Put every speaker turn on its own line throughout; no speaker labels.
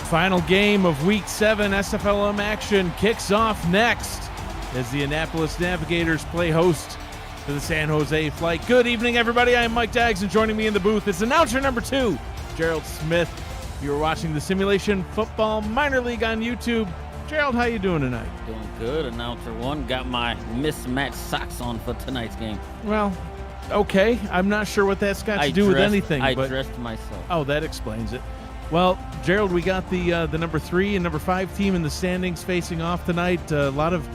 Final game of Week 7 SFLm action kicks off next as the Annapolis Navigators play host to the San Jose Flight. Good evening, everybody. I am Mike Daggs, and joining me in the booth is announcer number 2, Gerald Smith. You are watching the Simulation Football Minor League on YouTube. Gerald, how you doing tonight?
Doing good. Announcer 1, got my mismatched socks on for tonight's game.
Well, okay. I'm not sure what that's got to do with anything.
I dressed myself.
Oh, that explains it. Well, Gerald, we got the number 3 and number 5 team in the standings facing off tonight. A lot of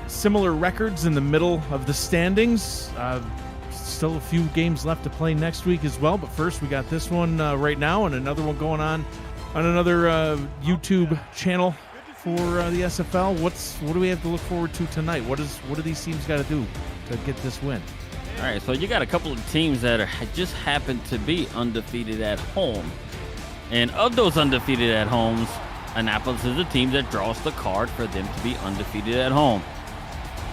similar records in the middle of the standings. Still a few games left to play next week as well. But first, we got this one right now and another one going on another YouTube channel for the SFL. What do we have to look forward to tonight? What do these teams got to do to get this win?
All right, so you got a couple of teams that just happen to be undefeated at home. And of those undefeated at homes, Annapolis is a team that draws the card for them to be undefeated at home.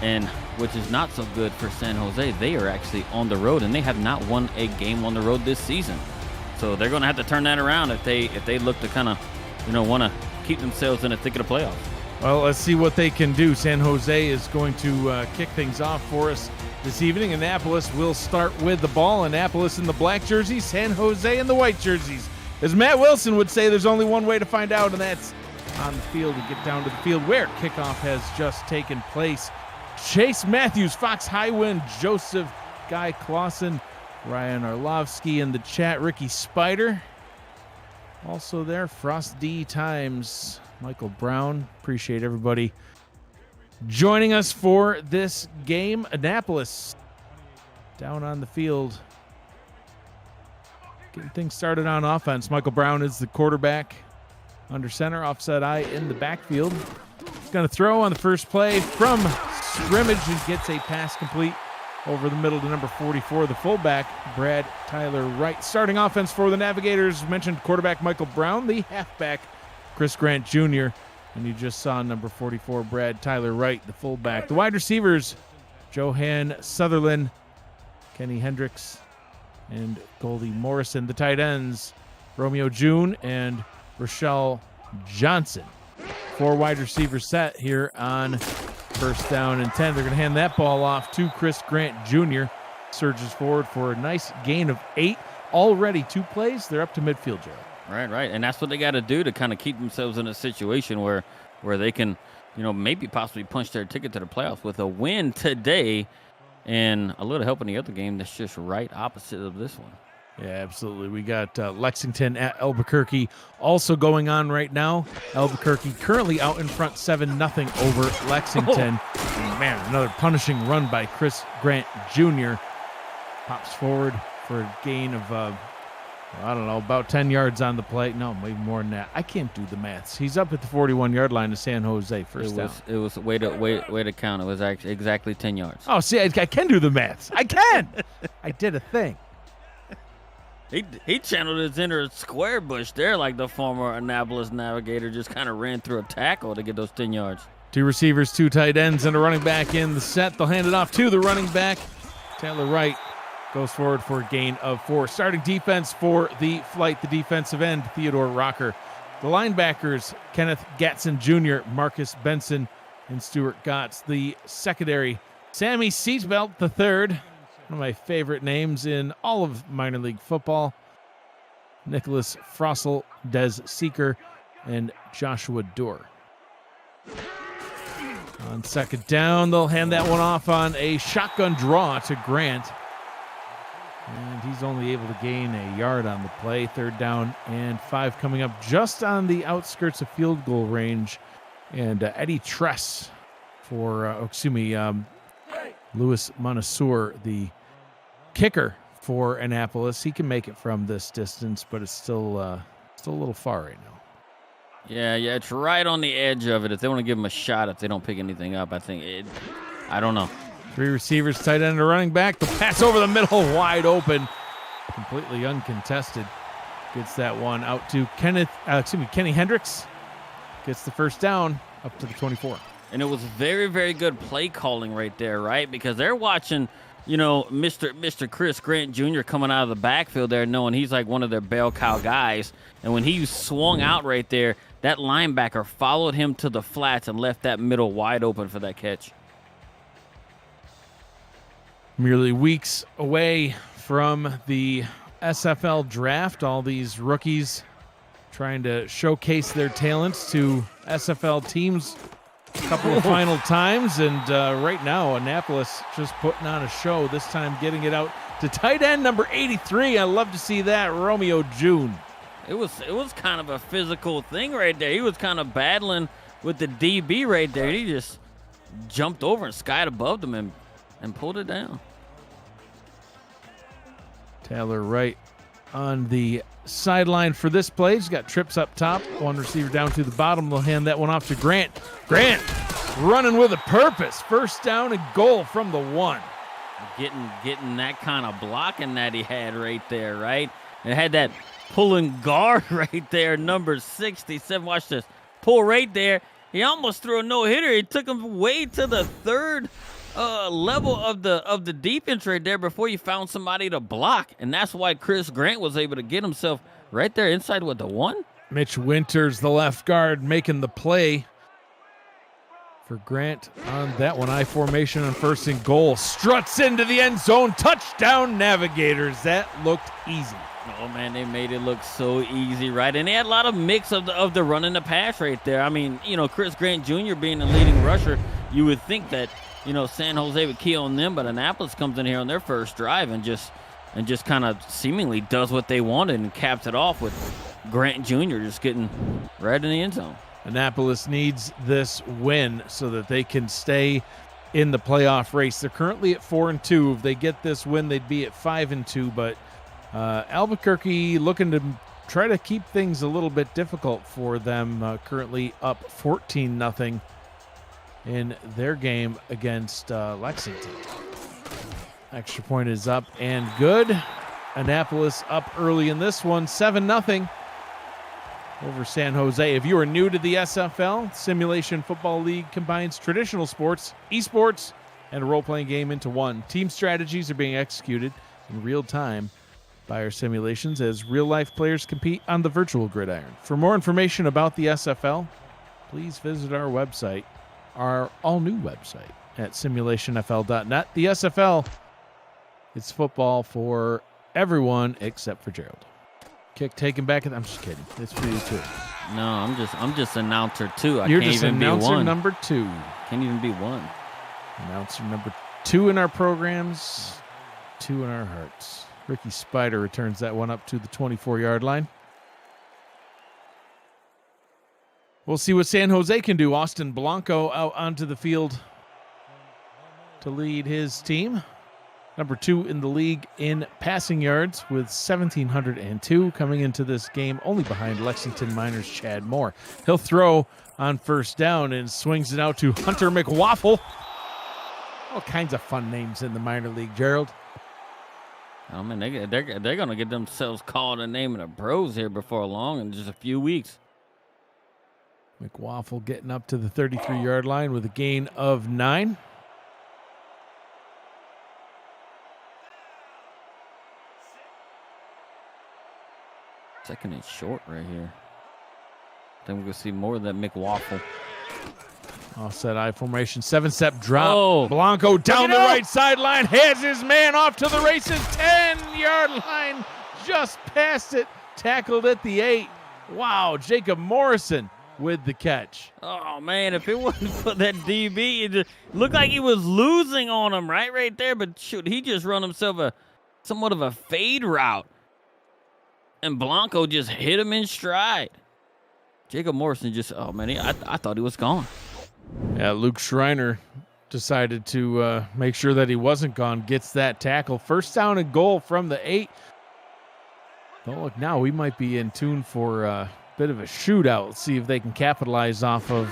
And which is not so good for San Jose. They are actually on the road, and they have not won a game on the road this season. So they're going to have to turn that around if they look to kind of, want to keep themselves in the thick of the playoffs.
Well, let's see what they can do. San Jose is going to kick things off for us this evening. Annapolis will start with the ball. Annapolis in the black jerseys, San Jose in the white jerseys. As Matt Wilson would say, there's only one way to find out, and that's on the field to get down to the field where kickoff has just taken place. Chase Matthews, Fox Highwind, Joseph Guy Clausen, Ryan Arlovsky in the chat, Ricky Spider. Also there, Frost D Times, Michael Brown. Appreciate everybody joining us for this game. Annapolis down on the field, getting things started on offense. Michael Brown is the quarterback under center, offset eye in the backfield. He's going to throw on the first play from scrimmage and gets a pass complete over the middle to number 44, the fullback, Brad Tyler Wright. Starting offense for the Navigators, mentioned quarterback Michael Brown, the halfback Chris Grant Jr., and you just saw number 44, Brad Tyler Wright, the fullback. The wide receivers, Johan Sutherland, Kenny Hendricks, and Goldie Morrison. The tight ends, Romeo June and Rochelle Johnson. 4 wide receivers set here on first down and 10. They're going to hand that ball off to Chris Grant Jr. Surges forward for a nice gain of 8. Already 2 plays. They're up to midfield, Gerald.
Right. And that's what they got to do to kind of keep themselves in a situation where they can, maybe possibly punch their ticket to the playoffs with a win today and a little help in the other game that's just right opposite of this one.
Yeah, absolutely. We got Lexington at Albuquerque also going on right now. Albuquerque currently out in front 7-0 over Lexington. Oh. Man, another punishing run by Chris Grant Jr. Pops forward for a gain of, about 10 yards on the play. No, maybe more than that. I can't do the maths. He's up at the 41-yard line of San Jose first down.
It was way to count. It was actually exactly 10 yards.
Oh, see, I can do the maths. I can. I did a thing.
He channeled his inner square bush there like the former Annapolis Navigator, just kind of ran through a tackle to get those 10 yards.
2 receivers, 2 tight ends, and a running back in the set. They'll hand it off to the running back. Taylor Wright goes forward for a gain of 4. Starting defense for the Flight, the defensive end, Theodore Rocker. The linebackers, Kenneth Gatson Jr., Marcus Benson, and Stuart Gotts. The secondary, Sammy Seatbelt III. One of my favorite names in all of minor league football. Nicholas Frossel, Des Seeker, and Joshua Dorr. On second down, they'll hand that one off on a shotgun draw to Grant. And he's only able to gain a yard on the play. 3rd down and 5 coming up just on the outskirts of field goal range. And Eddie Tress for, Louis Mansour, the kicker for Annapolis. He can make it from this distance, but it's still a little far right now.
Yeah, it's right on the edge of it. If they want to give him a shot, if they don't pick anything up, I don't know.
3 receivers, tight end, and a running back. The pass over the middle, wide open, completely uncontested. Gets that one out to Kenny Hendricks. Gets the first down up to the 24.
And it was very, very good play calling right there, right? Because they're watching Mr. Chris Grant Jr. coming out of the backfield there, knowing he's like one of their bell cow guys. And when he swung out right there, that linebacker followed him to the flats and left that middle wide open for that catch.
Merely weeks away from the SFL draft, all these rookies trying to showcase their talents to SFL teams a couple of final times, and right now Annapolis just putting on a show, this time getting it out to tight end number 83. I love to see that, Romeo June.
It was kind of a physical thing right there. He was kind of battling with the DB right there. He just jumped over and skied above them and pulled it down.
Taylor Wright on the sideline for this play. He's got trips up top, one receiver down to the bottom. They'll hand that one off to Grant. Grant running with a purpose. First down and goal from the 1.
Getting that kind of blocking that he had right there, right? And had that pulling guard right there, number 67. Watch this. Pull right there. He almost threw a no-hitter. He took him way to the third level of the defense right there before you found somebody to block, and that's why Chris Grant was able to get himself right there inside with the 1.
Mitch Winters, the left guard, making the play for Grant on that one. I formation on first and goal. Struts into the end zone. Touchdown, Navigators. That looked easy.
Oh man, they made it look so easy, right? And they had a lot of mix of the run and the pass right there. I mean, Chris Grant Jr. being the leading rusher, you would think that San Jose would key on them, but Annapolis comes in here on their first drive and just kind of seemingly does what they wanted and caps it off with Grant Jr. just getting right in the end zone.
Annapolis needs this win so that they can stay in the playoff race. They're currently at 4-2. If they get this win, they'd be at 5-2, but Albuquerque looking to try to keep things a little bit difficult for them, currently up 14-0. in their game against Lexington. Extra point is up and good. Annapolis up early in this one, 7-0 over San Jose. If you are new to the SFL, Simulation Football League combines traditional sports, esports, and a role-playing game into one. Team strategies are being executed in real time by our simulations as real-life players compete on the virtual gridiron. For more information about the SFL, please visit our website, our all-new website at simulationfl.net. The SFL, it's football for everyone except for Gerald. Kick taken back. I'm just kidding. It's for you too.
No, I'm just announcer 2.
You're
can't
just
even
announcer
be 1.
number 2.
Can't even be 1.
Announcer number 2 in our programs, 2 in our hearts. Ricky Spider returns that one up to the 24-yard line. We'll see what San Jose can do. Austin Blanco out onto the field to lead his team. Number 2 in the league in passing yards with 1,702, coming into this game only behind Lexington Miners' Chad Moore. He'll throw on first down and swings it out to Hunter McWaffle. All kinds of fun names in the minor league, Gerald.
I mean, they're going to get themselves called a name of the pros here before long in just a few weeks.
McWaffle getting up to the 33-yard line with a gain of 9.
Second and short right here. Then we're going to see more of that McWaffle.
Offset I formation, 7-step drop.
Oh.
Blanco down the right sideline, has his man off to the races, 10-yard line, just past it, tackled at the 8. Wow, Jacob Morrison with the catch.
Oh, man, if it wasn't for that DB, it just looked like he was losing on him right there, but shoot, he just run himself somewhat of a fade route. And Blanco just hit him in stride. Jacob Morrison just, oh, man, I thought he was gone.
Yeah, Luke Schreiner decided to make sure that he wasn't gone, gets that tackle. First down and goal from the 8. Don't look now, we might be in tune for a bit of a shootout. Let's see if they can capitalize off of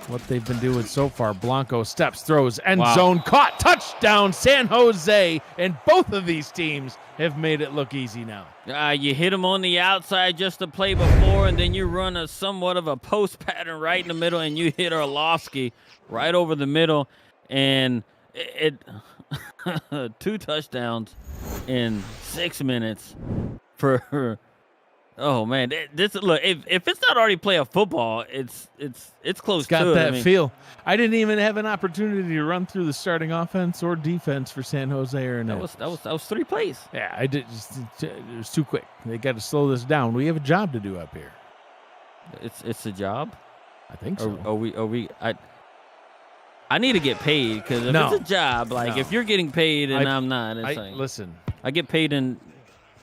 what they've been doing so far. Blanco steps, throws, end zone, caught, touchdown, San Jose, and both of these teams have made it look easy now.
You hit him on the outside just to play before, and then you run a somewhat of a post pattern right in the middle, and you hit Orlovsky right over the middle, and it 2 touchdowns in 6 minutes for. Oh man, this look. If it's not already play of football, it's close.
It's got
to it.
that feel. I didn't even have an opportunity to run through the starting offense or defense for San Jose or
That was 3 plays.
Yeah, I did. It was too quick. They got to slow this down. We have a job to do up here.
It's a job.
I think so.
I need to get paid because if it's a job, like if you're getting paid and I'm not, it's
listen.
I get paid in.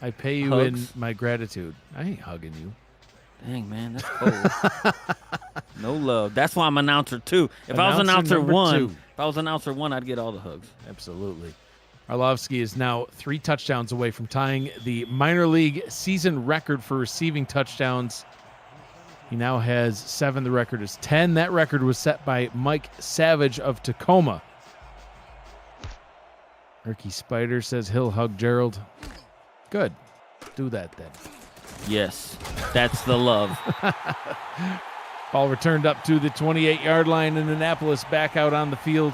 I pay you
hugs.
in my gratitude. I ain't hugging you.
Dang, man, that's cold. No love. That's why I'm announcer 2. If I was announcer 1, I'd get all the hugs.
Absolutely. Arlovsky is now 3 touchdowns away from tying the minor league season record for receiving touchdowns. He now has 7. The record is 10. That record was set by Mike Savage of Tacoma. Erky Spider says he'll hug Gerald. Good. Do that then.
Yes, that's the love.
Ball returned up to the 28-yard line, and Annapolis back out on the field,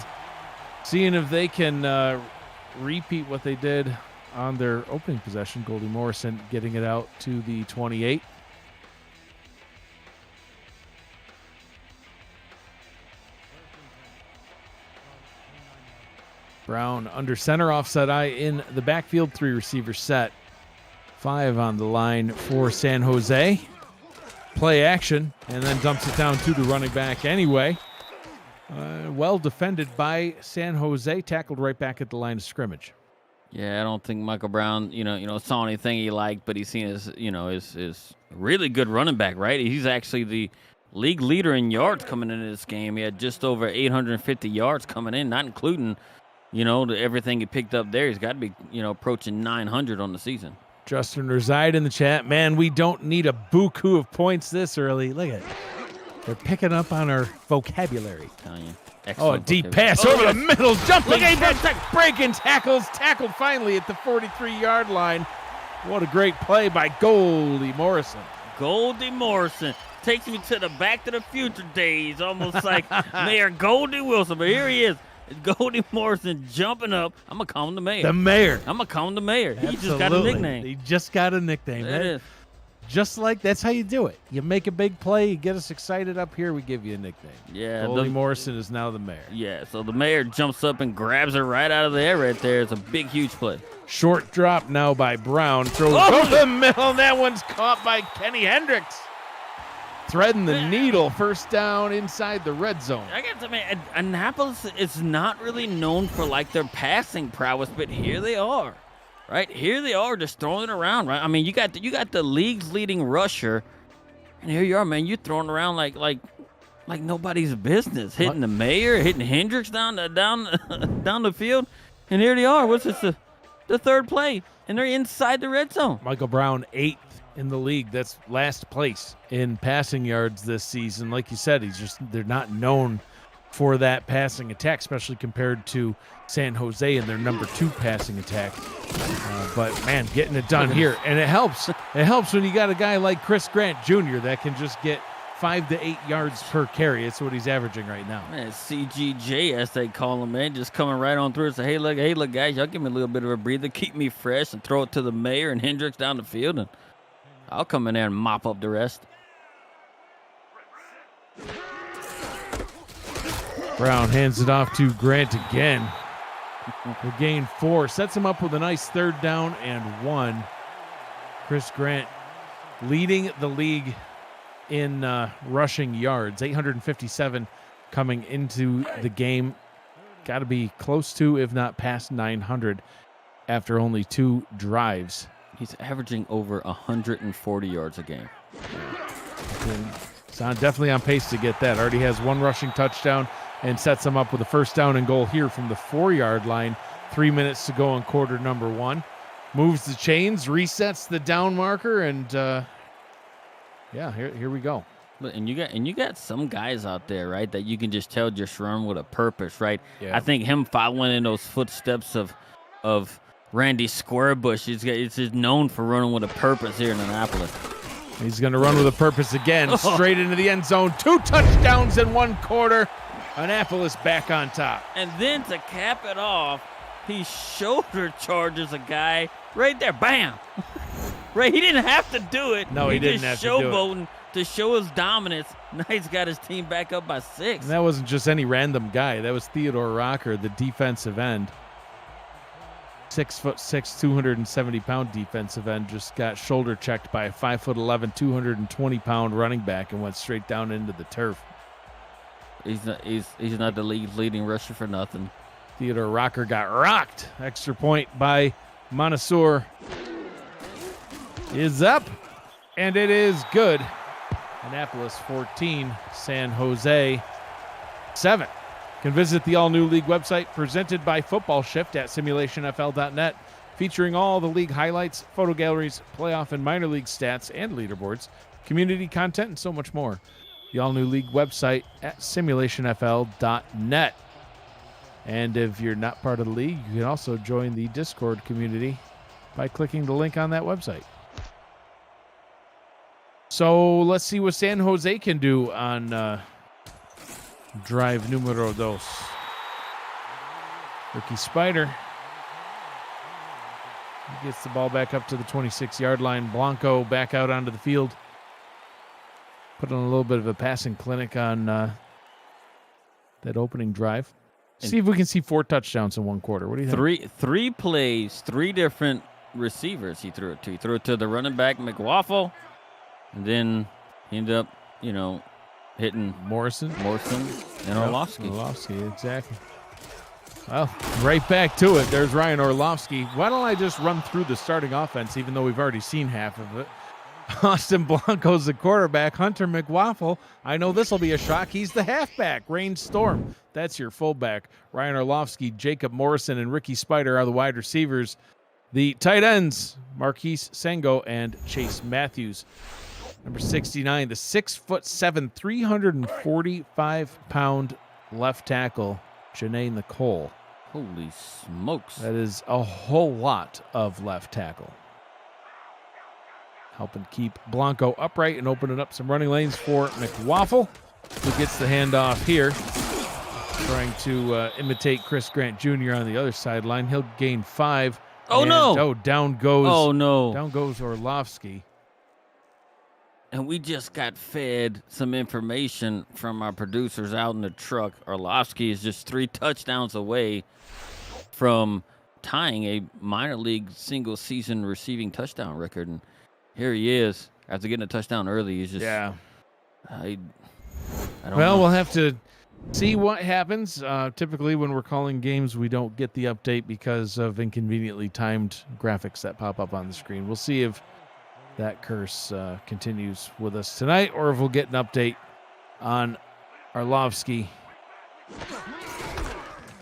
seeing if they can repeat what they did on their opening possession. Goldie Morrison getting it out to the 28. Brown under center, offset eye in the backfield, 3 receiver set. 5 on the line for San Jose. Play action, and then dumps it down to the running back anyway. Well defended by San Jose, tackled right back at the line of scrimmage.
Yeah, I don't think Michael Brown, saw anything he liked, but he's seen his really good running back, right? He's actually the league leader in yards coming into this game. He had just over 850 yards coming in, not including, everything he picked up there. He's got to be, approaching 900 on the season.
Justin Reside in the chat. Man, we don't need a buku of points this early. Look at it. They're picking up on our vocabulary. A deep pass over the middle. Jumping. Breaking tackles. Tackled finally at the 43-yard line. What a great play by Goldie Morrison.
Goldie Morrison takes me to the Back to the Future days, almost like Mayor Goldie Wilson. But here he is. Goldie Morrison jumping up. I'm going to call him the mayor.
The mayor.
I'm going to call him the mayor.
Absolutely.
He just got a nickname.
He just got a nickname.
It is.
Just like that's how you do it. You make a big play, you get us excited up here, we give you a nickname.
Yeah.
Goldie Morrison is now the mayor.
Yeah, so the mayor jumps up and grabs her right out of the air right there. It's a big, huge play.
Short drop now by Brown. Throws over the middle. That one's caught by Kenny Hendricks. Threading the needle. First down inside the red zone.
I got to admit, Annapolis is not really known for like their passing prowess, but here they are. Right? Here they are just throwing it around, right? I mean, you got the league's leading rusher, and here you are, man. You're throwing around like nobody's business. Hitting the mayor, hitting Hendricks down the field. And here they are. What's this? The third play. And they're inside the red zone.
Michael Brown, 8th in the league. That's last place in passing yards this season. Like you said, they're not known for that passing attack, especially compared to San Jose and their number 2 passing attack. But man, getting it done here. And it helps. It helps when you got a guy like Chris Grant Jr. that can just get 5 to 8 yards per carry. It's what he's averaging right now.
Man, CGJ, as they call him, man, just coming right on through and say, hey, look, guys, y'all give me a little bit of a breather, keep me fresh, and throw it to the mayor and Hendricks down the field, and I'll come in there and mop up the rest.
Brown hands it off to Grant again. The gain 4. Sets him up with a nice 3rd down and 1. Chris Grant leading the league in rushing yards. 857 coming into the game. Got to be close to, if not past 900 after only 2 drives.
He's averaging over 140 yards a game.
He's definitely on pace to get that. Already has 1 rushing touchdown and sets him up with a 1st down and goal here from the 4-yard line. 3 minutes to go in quarter number 1. Moves the chains, resets the down marker, and here we go.
And you got some guys out there, right, that you can just tell just run with a purpose, right?
Yeah.
I think him following in those footsteps of Randy Squarebush, it's just known for running with a purpose here in Annapolis.
He's going to run with a purpose again, straight into the end zone. 2 touchdowns in 1 quarter. Annapolis back on top.
And then to cap it off, He shoulder charges a guy right there. Bam! Right, he didn't have to do it.
No, he didn't have to do it.
Showboating to show his dominance. Now he's got his team back up by 6.
And that wasn't just any random guy. That was Theodore Rocker, the defensive end. 6'6", 270-pound defensive end just got shoulder checked by a 5'11", 220-pound running back and went straight down into the turf.
He's not the league's leading rusher for nothing.
Theodore Rocker got rocked. Extra point by Mansour is up, and it is good. Annapolis 14, San Jose 7. You can visit the all-new league website presented by Football Shift at simulationfl.net, featuring all the league highlights, photo galleries, playoff and minor league stats and leaderboards, community content, and so much more. The all-new league website at simulationfl.net. And if you're not part of the league, you can also join the Discord community by clicking the link on that website. So let's see what San Jose can do on drive numero dos. Ricky Spider. He gets the ball back up to the 26-yard line. Blanco back out onto the field. Put on a little bit of a passing clinic on that opening drive. See if we can see 4 touchdowns in one quarter. What do you think?
Three plays, 3 different receivers he threw it to. He threw it to the running back, McWaffle, and then he ended up, hitting
Morrison
and Orlovsky.
Orlovsky, exactly. Well, right back to it. There's Ryan Orlovsky. Why don't I just run through the starting offense, even though we've already seen half of it? Austin Blanco's the quarterback. Hunter McWaffle, I know this will be a shock. He's the halfback. Rain Storm, that's your fullback. Ryan Orlovsky, Jacob Morrison, and Ricky Spider are the wide receivers. The tight ends, Marquise Sengo and Chase Matthews. Number 69, the 6'7", 345-pound left tackle, Janae Nicole.
Holy smokes.
That is a whole lot of left tackle. Helping keep Blanco upright and opening up some running lanes for McWaffle, who gets the handoff here. Trying to imitate Chris Grant Jr. on the other sideline. He'll gain 5.
Oh, no.
Oh, down goes.
Oh, no.
Down goes Orlovsky.
And we just got fed some information from our producers out in the truck. Orlovsky is just 3 touchdowns away from tying a minor league single-season receiving touchdown record. And here he is. After getting a touchdown early, he's just...
Yeah.
I don't
Well,
know.
we'll have to see what happens. Typically, when we're calling games, we don't get the update because of inconveniently timed graphics that pop up on the screen. We'll see if that curse continues with us tonight, or if we'll get an update on Orlovsky.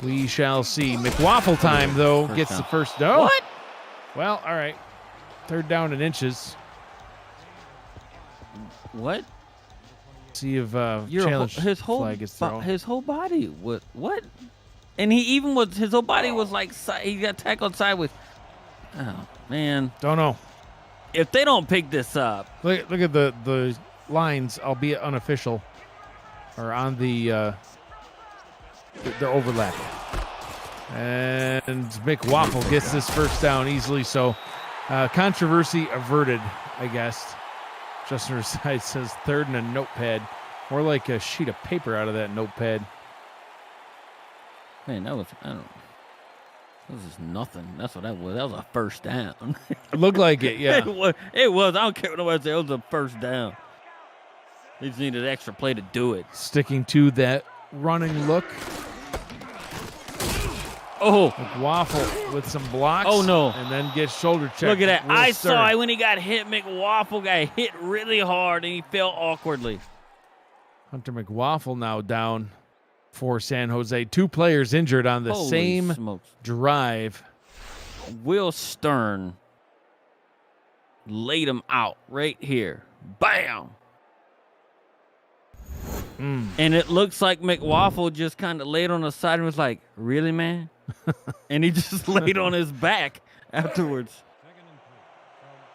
We shall see. McWaffle time, though, gets the first down.
What?
Well, all right. 3rd down and inches.
What?
See if challenge flag gets thrown.
His whole body was what? And he even was his whole body was like he got tackled sideways. Oh man,
Don't know.
if they don't pick this up,
Look at the lines, albeit unofficial, are on the they're overlapping. And McWaffle gets this first down easily. So controversy averted, I guess. Justin Reside says 3rd and a notepad. More like a sheet of paper out of that notepad.
man, that was nothing. That's what that was. That was a first down.
It looked like it, yeah.
It was. I don't care what nobody said. It was a first down. They just needed an extra play to do it.
Sticking to that running look.
Oh,
McWaffle with some blocks.
Oh, no.
And then gets shoulder checked.
look at that.
Will
I
Stern.
saw it when he got hit. McWaffle got hit really hard, and he fell awkwardly.
Hunter McWaffle now down for San Jose. 2 players injured on the
Holy
same
smokes.
drive.
Will Stern laid him out right here. Bam! And it looks like McWaffle just kind of laid on the side and was like, really, man? And he just laid on his back afterwards.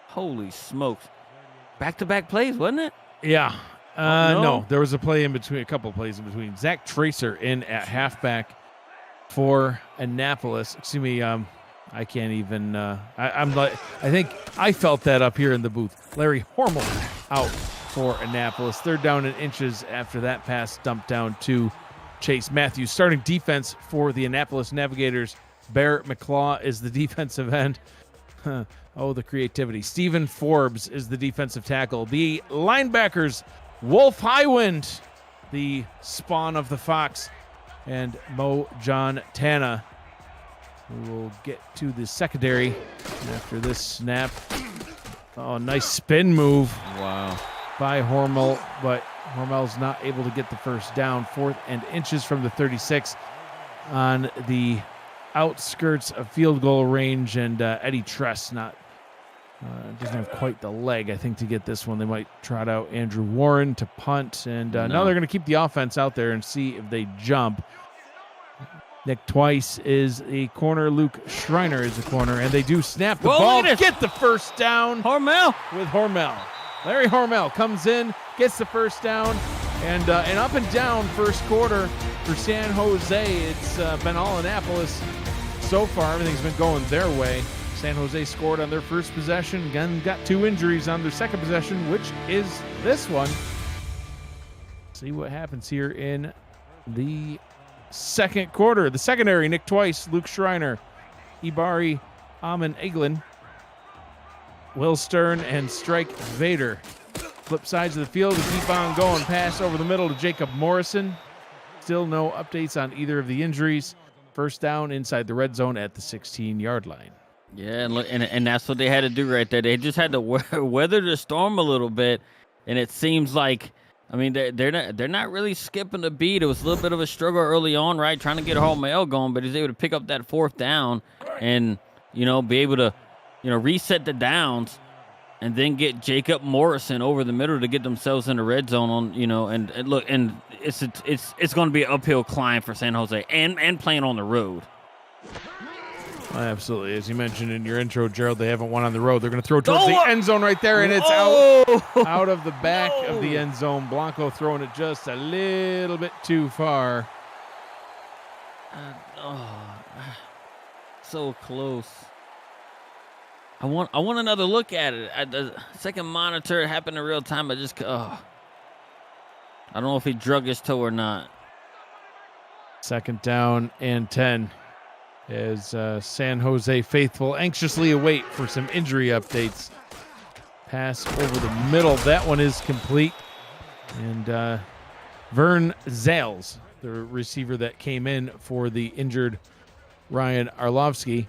Holy smokes. Back-to-back plays, wasn't it?
Yeah.
No.
No, there was a play in between, a couple of plays in between. Zach Tracer in at halfback for Annapolis. Excuse me. I can't even. I think I felt that up here in the booth. Larry Hormel out for Annapolis. Third down and inches after that pass dumped down to Chase Matthews. Starting defense for the Annapolis Navigators. Barrett McClaw is the defensive end. Oh, the creativity. Stephen Forbes is the defensive tackle. The linebackers, Wolf Highwind, the spawn of the Fox, and Mo John Tana. We will get to the secondary after this snap. Oh, nice spin move.
Wow.
By Hormel, but Hormel's not able to get the first down. 4th and inches from the 36 on the outskirts of field goal range, and Eddie Tress doesn't have quite the leg, I think, to get this one. They might trot out Andrew Warren to punt, and now they're going to keep the offense out there and see if they jump. Nick Twice is a corner. Luke Schreiner is a corner, and they do snap the ball. Get the first down.
Hormel
with Hormel. Larry Hormel comes in, gets the first down, and an up and down first quarter for San Jose. It's been all Annapolis so far. Everything's been going their way. San Jose scored on their first possession, again got 2 injuries on their second possession, which is this one. See what happens here in the second quarter. The secondary, Nick Twice, Luke Schreiner, Ibari, Amin Eglin, Will Stern, and Strike Vader. Flip sides of the field to keep on going. Pass over the middle to Jacob Morrison. Still no updates on either of the injuries. First down inside the red zone at the 16-yard line.
Yeah, and that's what they had to do right there. They just had to weather the storm a little bit, and it seems like, I mean, they're not really skipping a beat. It was a little bit of a struggle early on, right, trying to get Hormel going, but he's able to pick up that 4th down and, be able to, reset the downs and then get Jacob Morrison over the middle to get themselves in the red zone on, and look, and it's going to be an uphill climb for San Jose and playing on the road.
Absolutely. As you mentioned in your intro, Gerald, they haven't won on the road. They're going to throw towards the end zone right there, and it's out of the back of the end zone. Blanco throwing it just a little bit too far.
So close. I want another look at it. The second monitor, it happened in real time. I don't know if he drug his toe or not.
Second down and 10. As San Jose faithful anxiously await for some injury updates. Pass over the middle. That one is complete. And Vern Zales, the receiver that came in for the injured Ryan Arlovsky,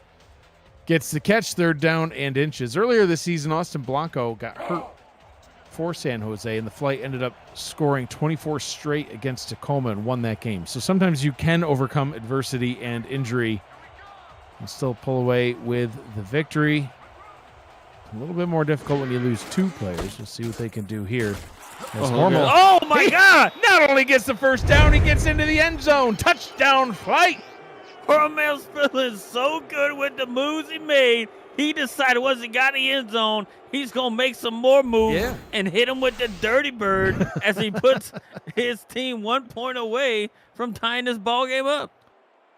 gets the catch. Third down and inches. Earlier this season, Austin Blanco got hurt for San Jose, and the Flight ended up scoring 24 straight against Tacoma and won that game. So sometimes you can overcome adversity and injury and still pull away with the victory. A little bit more difficult when you lose 2 players. Let's see what they can do here.
Oh my God!
Not only gets the first down, he gets into the end zone. Touchdown, Flight!
Hormel's feeling so good with the moves he made. He decided once he got in the end zone, he's going to make some more moves and hit him with the dirty bird as he puts his team 1 point away from tying this ball game up.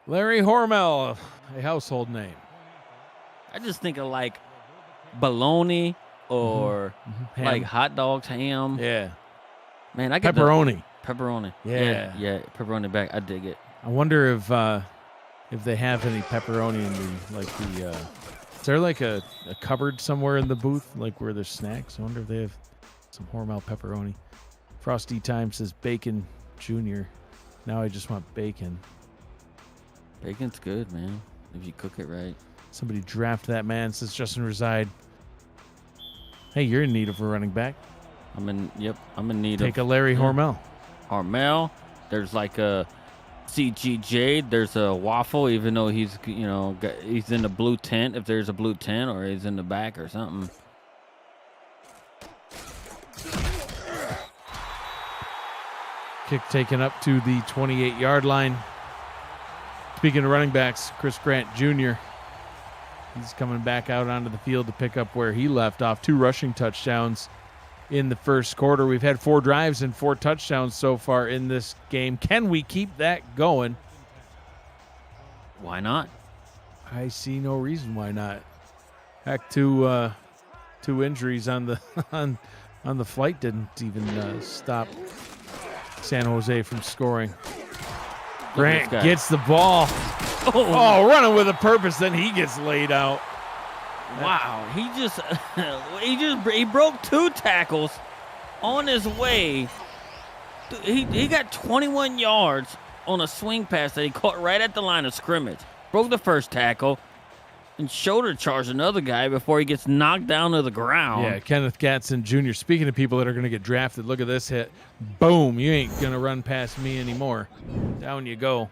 Larry Hormel, a household name.
I just think of like bologna or like hot dogs, ham.
Yeah.
Man, I got
pepperoni.
Pepperoni.
Yeah.
Yeah, pepperoni back. I dig it.
I wonder if they have any pepperoni in the is there like a cupboard somewhere in the booth, like where there's snacks? I wonder if they have some Hormel pepperoni. Frosty Time says bacon junior. Now I just want bacon.
Bacon's good, man, if you cook it right.
Somebody draft that man, says Justin Reside. Hey, you're in need of a running back.
I'm in need
Take a Larry Hormel.
Hormel. There's like a CGJ. There's a Waffle, even though he's he's in the blue tent, if there's a blue tent, or he's in the back or something.
Kick taken up to the 28-yard line. Speaking of running backs, Chris Grant Jr., he's coming back out onto the field to pick up where he left off. 2 rushing touchdowns in the first quarter. We've had 4 drives and 4 touchdowns so far in this game. Can we keep that going?
Why not?
I see no reason why not. Heck, two injuries on the on the flight didn't even stop San Jose from scoring. Grant gets the ball. Oh, running with a purpose. Then he gets laid out.
Wow, he broke 2 tackles on his way. He got 21 yards on a swing pass that he caught right at the line of scrimmage. Broke the first tackle and shoulder charged another guy before he gets knocked down to the ground.
Yeah, Kenneth Gatson Jr. Speaking of people that are going to get drafted, look at this hit. Boom! You ain't going to run past me anymore. Down you go.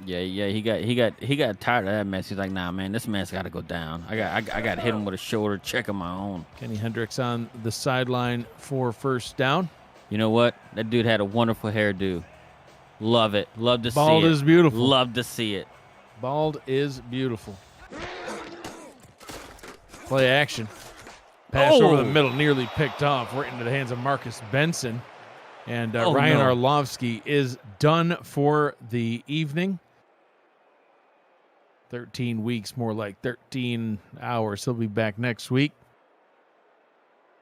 Yeah. He got tired of that mess. He's like, nah, man, this man's got to go down. I got to hit him with a shoulder check of my own.
Kenny Hendricks on the sideline for first down.
You know what? That dude had a wonderful hairdo. Love it. Love to see it.
Bald is beautiful.
Love to see it.
Bald is beautiful. Play action. Pass over the middle, nearly picked off, right into the hands of Marcus Benson. And Ryan Arlovsky is done for the evening. 13 weeks, more like 13 hours. He'll be back next week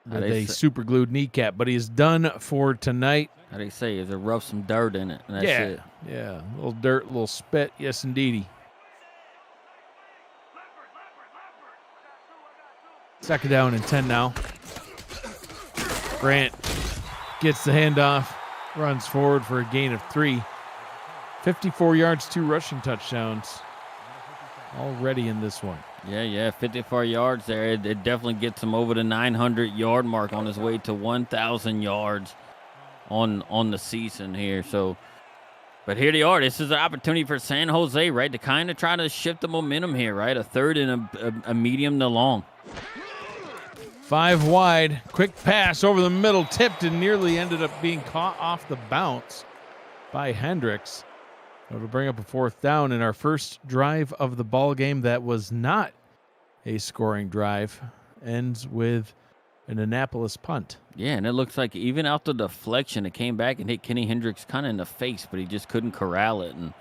with a super glued kneecap, but he is done for tonight.
How do you say? Is it rough some dirt in it? And that's it.
Yeah. A little dirt, a little spit. Yes, indeedy. Second down and 10 now. Grant gets the handoff, runs forward for a gain of 3. 54 yards, 2 rushing touchdowns already in this one.
Yeah, 54 yards there. It definitely gets him over the 900-yard mark on his way to 1,000 yards on the season here. So, but here they are. This is an opportunity for San Jose, right, to kind of try to shift the momentum here, right? A third and a medium to long.
5 wide, quick pass over the middle, tipped and nearly ended up being caught off the bounce by Hendricks. It'll bring up a 4th down in our first drive of the ball game that was not a scoring drive. Ends with an Annapolis punt.
Yeah, and it looks like even after the deflection, it came back and hit Kenny Hendricks kind of in the face, but he just couldn't corral it. And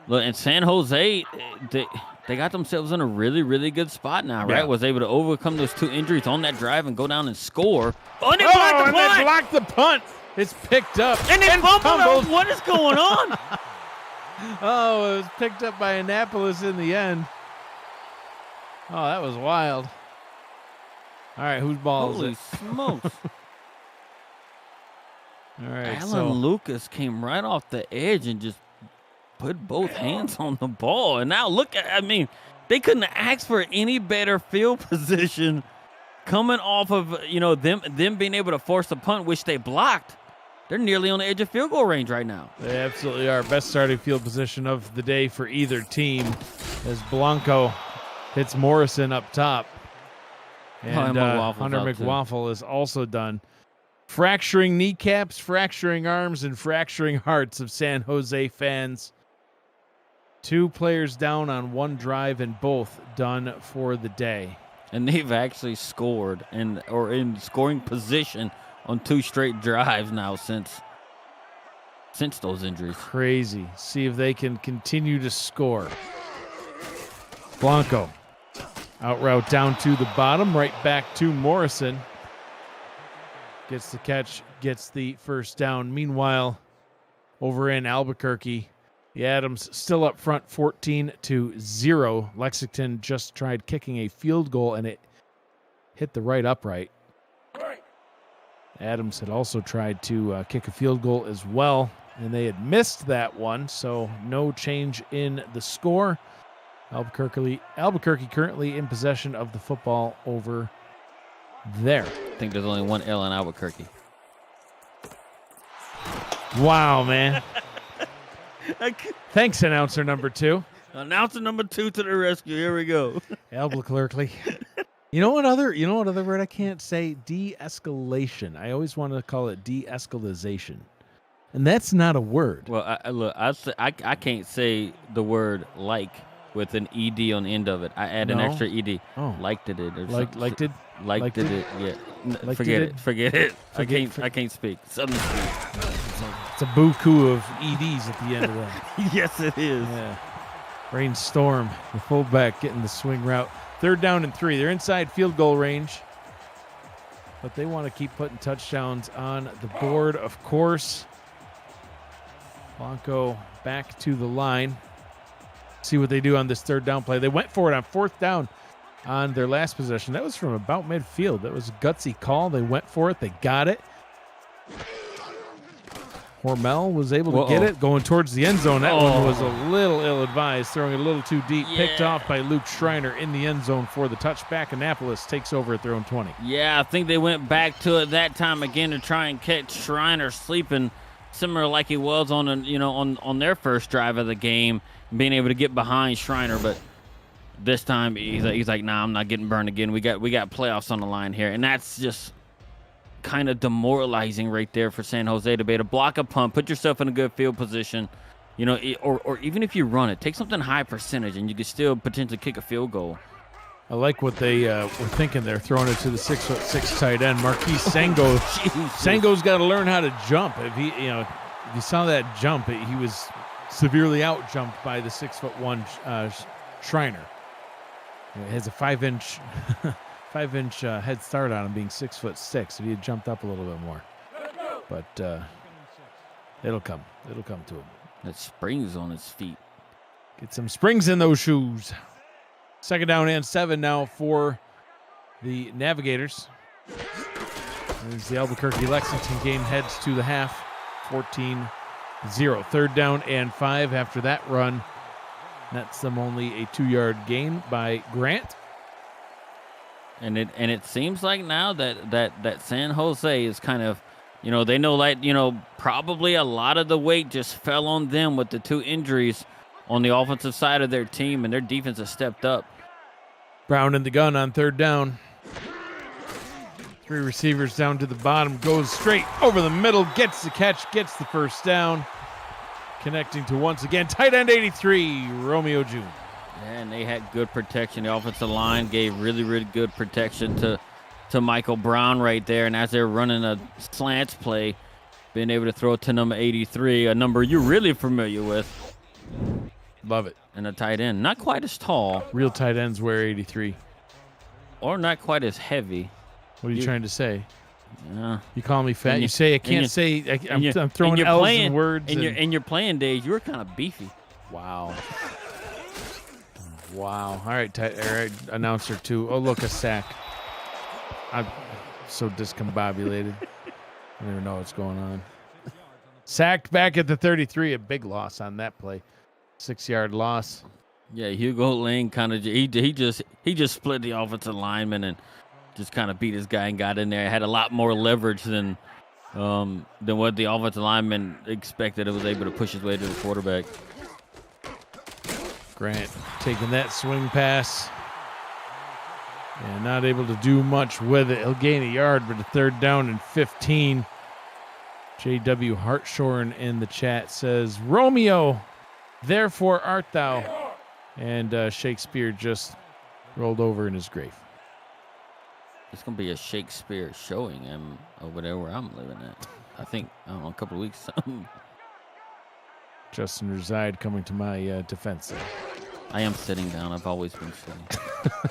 look, and San Jose, they got themselves in a really, really good spot now, right?
Yeah.
Was able to overcome those 2 injuries on that drive and go down and score. Oh, and they
blocked the punt. It's picked up.
And they fumbled. What is going on?
Oh, it was picked up by Annapolis in the end. Oh, that was wild. All right, whose ball
Holy
is it?
smokes.
All right,
Alan Lucas came right off the edge and just put both hands on the ball. And now look at, they couldn't ask for any better field position coming off of, them being able to force the punt, which they blocked. They're nearly on the edge of field goal range right now.
They absolutely are. Best starting field position of the day for either team as Blanco hits Morrison up top. And Hunter McWaffle is also done. Fracturing kneecaps, fracturing arms, and fracturing hearts of San Jose fans. 2 players down on 1 drive and both done for the day.
And they've actually scored or in scoring position on 2 straight drives now since those injuries.
Crazy. See if they can continue to score. Blanco. Out route down to the bottom, right back to Morrison. Gets the catch, gets the first down. Meanwhile, over in Albuquerque, the Adams still up front 14-0. Lexington just tried kicking a field goal and it hit the right upright. Adams had also tried to kick a field goal as well, and they had missed that one, so no change in the score. Albuquerque currently in possession of the football over there.
I think there's only 1 L in Albuquerque.
Wow, man. Thanks, announcer number 2.
Announcer number 2 to the rescue. Here we go.
Albuquerque. You know what other word I can't say? De-escalation. I always want to call it de-escalation. And that's not a word.
Well, I can't say the word like with an ed on the end of it. I add an extra ed.
Oh.
Liked it.
Liked it.
Yeah. Forget it. I can't speak. Suddenly speak.
It's a buku of eds at the end of that.
Yes, it is.
Yeah. Rainstorm, the fullback, getting the swing route. 3rd down and 3. They're inside field goal range, but they want to keep putting touchdowns on the board, of course. Blanco back to the line. See what they do on this 3rd down play. They went for it on 4th down on their last possession. That was from about midfield. That was a gutsy call. They went for it. They got it. Hormel was able to get it going towards the end zone. That one was a little ill-advised, throwing it a little too deep. Picked off by Luke Schreiner in the end zone for the touchback. Annapolis takes over at their own 20.
Yeah, I think they went back to it that time again to try and catch Schreiner sleeping, similar like he was on on their first drive of the game, being able to get behind Schreiner. But this time he's like, nah, I'm not getting burned again. We got playoffs on the line here, and that's just kind of demoralizing right there for San Jose to be able to block a punt, put yourself in a good field position, or even if you run it, take something high percentage and you can still potentially kick a field goal.
I like what they were thinking there, throwing it to the 6'6" tight end, Marquise Sango. Sango's got to learn how to jump. If you saw that jump, he was severely out-jumped by the 6'1" Schreiner. He has a 5-inch 5-inch head start on him, being 6'6". If he had jumped up a little bit more, but it'll come to him.
That springs on his feet.
Get some springs in those shoes. 2nd down and 7 now for the Navigators. As the Albuquerque-Lexington game heads to the half, 14-0. 3rd down and 5 after that run. Nets them only a 2-yard gain by Grant.
And it seems like now that San Jose is kind of, they know probably a lot of the weight just fell on them with the 2 injuries on the offensive side of their team, and their defense has stepped up.
Brown in the gun on 3rd down. 3 receivers down to the bottom, goes straight over the middle, gets the catch, gets the 1st down. Connecting to, once again, tight end 83, Romeo June.
And they had good protection. The offensive line gave really, really good protection to Michael Brown right there. And as they're running a slants play, being able to throw it to number 83, a number you're really familiar with.
Love it.
And a tight end. Not quite as tall.
Real tight ends wear 83.
Or not quite as heavy.
What are you trying to say?
Yeah.
You call me fat? You say I can't say. I'm throwing L's in words.
In your playing days, you were kind of beefy.
Wow. Wow. All right, announcer 2. Oh, look, a sack. I'm so discombobulated. I don't even know what's going on. Sacked back at the 33. A big loss on that play. 6-yard loss.
Yeah, Hugo Lane kind of he just split the offensive lineman and just kind of beat his guy and got in there. Had a lot more leverage than what the offensive lineman expected. It was able to push his way to the quarterback.
Grant taking that swing pass and not able to do much with it. He'll gain a yard, but a 3rd down and 15. J.W. Hartshorn in the chat says, Romeo, therefore art thou. And Shakespeare just rolled over in his grave.
It's going to be a Shakespeare showing over there where I'm living at. I think, a couple of weeks.
Justin Reside coming to my defense there.
I am sitting down. I've always been sitting.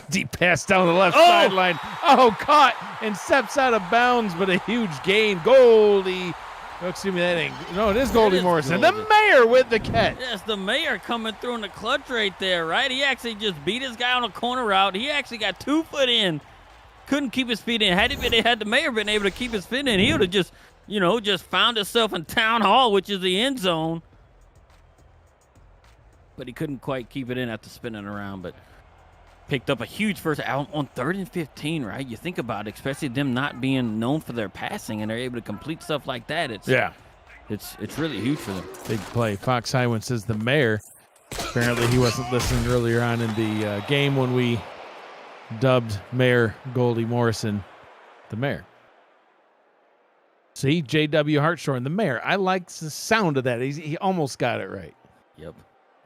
Deep pass down the left sideline. Oh, caught and steps out of bounds, but a huge gain. Goldie. Oh, excuse me, that ain't. No, it is Goldie Morrison.
Goldie.
The mayor with the catch.
Yes, the mayor coming through in the clutch right there, right? He actually just beat his guy on a corner route. He actually got 2 foot in. Couldn't keep his feet in. Had the mayor been able to keep his feet in, he would have just found himself in Town Hall, which is the end zone. But he couldn't quite keep it in after spinning around, but picked up a huge first out on 3rd and 15, right? You think about it, especially them not being known for their passing, and they're able to complete stuff like that. It's really huge for them.
Big play. Fox Highwind says the mayor. Apparently he wasn't listening earlier on in the game when we dubbed Mayor Goldie Morrison the mayor. See, J.W. Hartshorn, the mayor. I like the sound of that. He almost got it right.
Yep.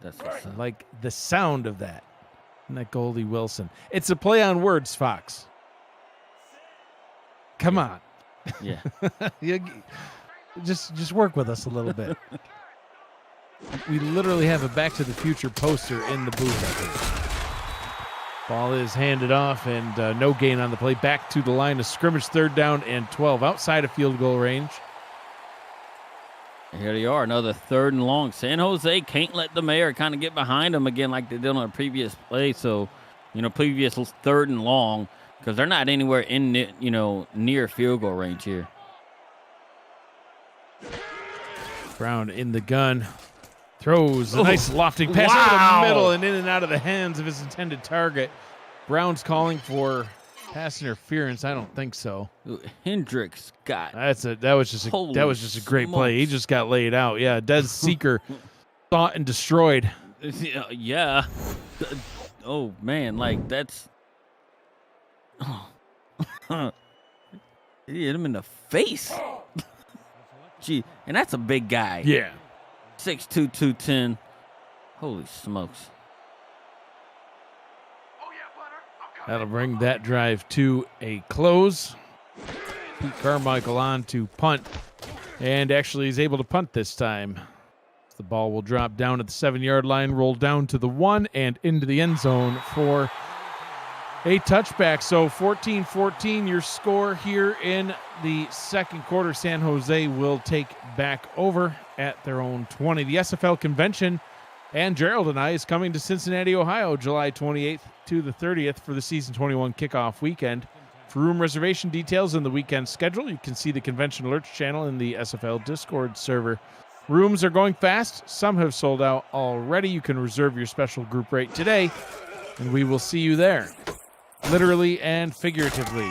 That's what's up.
I like the sound of that. Isn't that Goldie Wilson? It's a play on words, Fox. Come on.
Yeah.
Just work with us a little bit. we literally have a Back to the Future poster in the booth, I think. Ball is handed off, and no gain on the play. Back to the line of scrimmage, 3rd down and 12, outside of field goal range.
Here they are, another 3rd and long. San Jose can't let the mayor kind of get behind them again like they did on a previous play. So, previous 3rd and long, because they're not anywhere in, near field goal range here.
Brown in the gun. Throws a nice lofting pass over the middle and in and out of the hands of his intended target. Brown's calling for pass interference. I don't think so.
Hendricks got.
That was just a great play. He just got laid out. Yeah, Des Seeker thought and destroyed.
Yeah. Oh man, like that's. He hit him in the face. Gee, and that's a big guy.
Yeah.
6'2", 210. Holy smokes.
That'll bring that drive to a close. Pete Carmichael on to punt. And actually he's able to punt this time. The ball will drop down at the 7-yard line, roll down to the 1 and into the end zone for a touchback. So 14-14 your score here in the second quarter. San Jose will take back over at their own 20. The SFL convention and Gerald and I is coming to Cincinnati, Ohio, July 28th to the 30th for the season 21 kickoff weekend. For room reservation details and the weekend schedule, you can see the convention alerts channel in the SFL Discord server. Rooms are going fast. Some have sold out already. You can reserve your special group rate today, and we will see you there, literally and figuratively.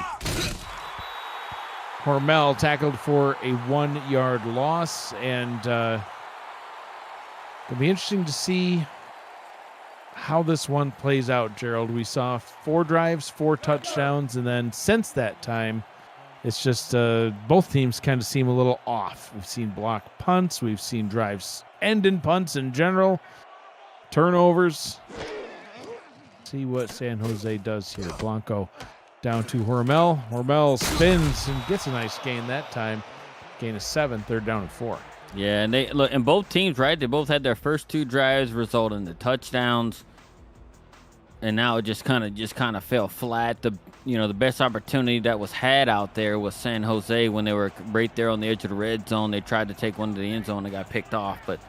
Hormel tackled for a 1-yard loss, and it'll be interesting to see how this one plays out, Gerald. We saw 4 drives, 4 touchdowns, and then since that time, it's just both teams kind of seem a little off. We've seen blocked punts. We've seen drives end in punts in general. Turnovers. See what San Jose does here. Blanco down to Hormel. Hormel spins and gets a nice gain that time. Gain of 7, 3rd down and 4.
Yeah, and they look, and both teams, right? They both had their first 2 drives result in the touchdowns, and now it just kind of fell flat. The best opportunity that was had out there was San Jose when they were right there on the edge of the red zone. They tried to take one to the end zone and got picked off, but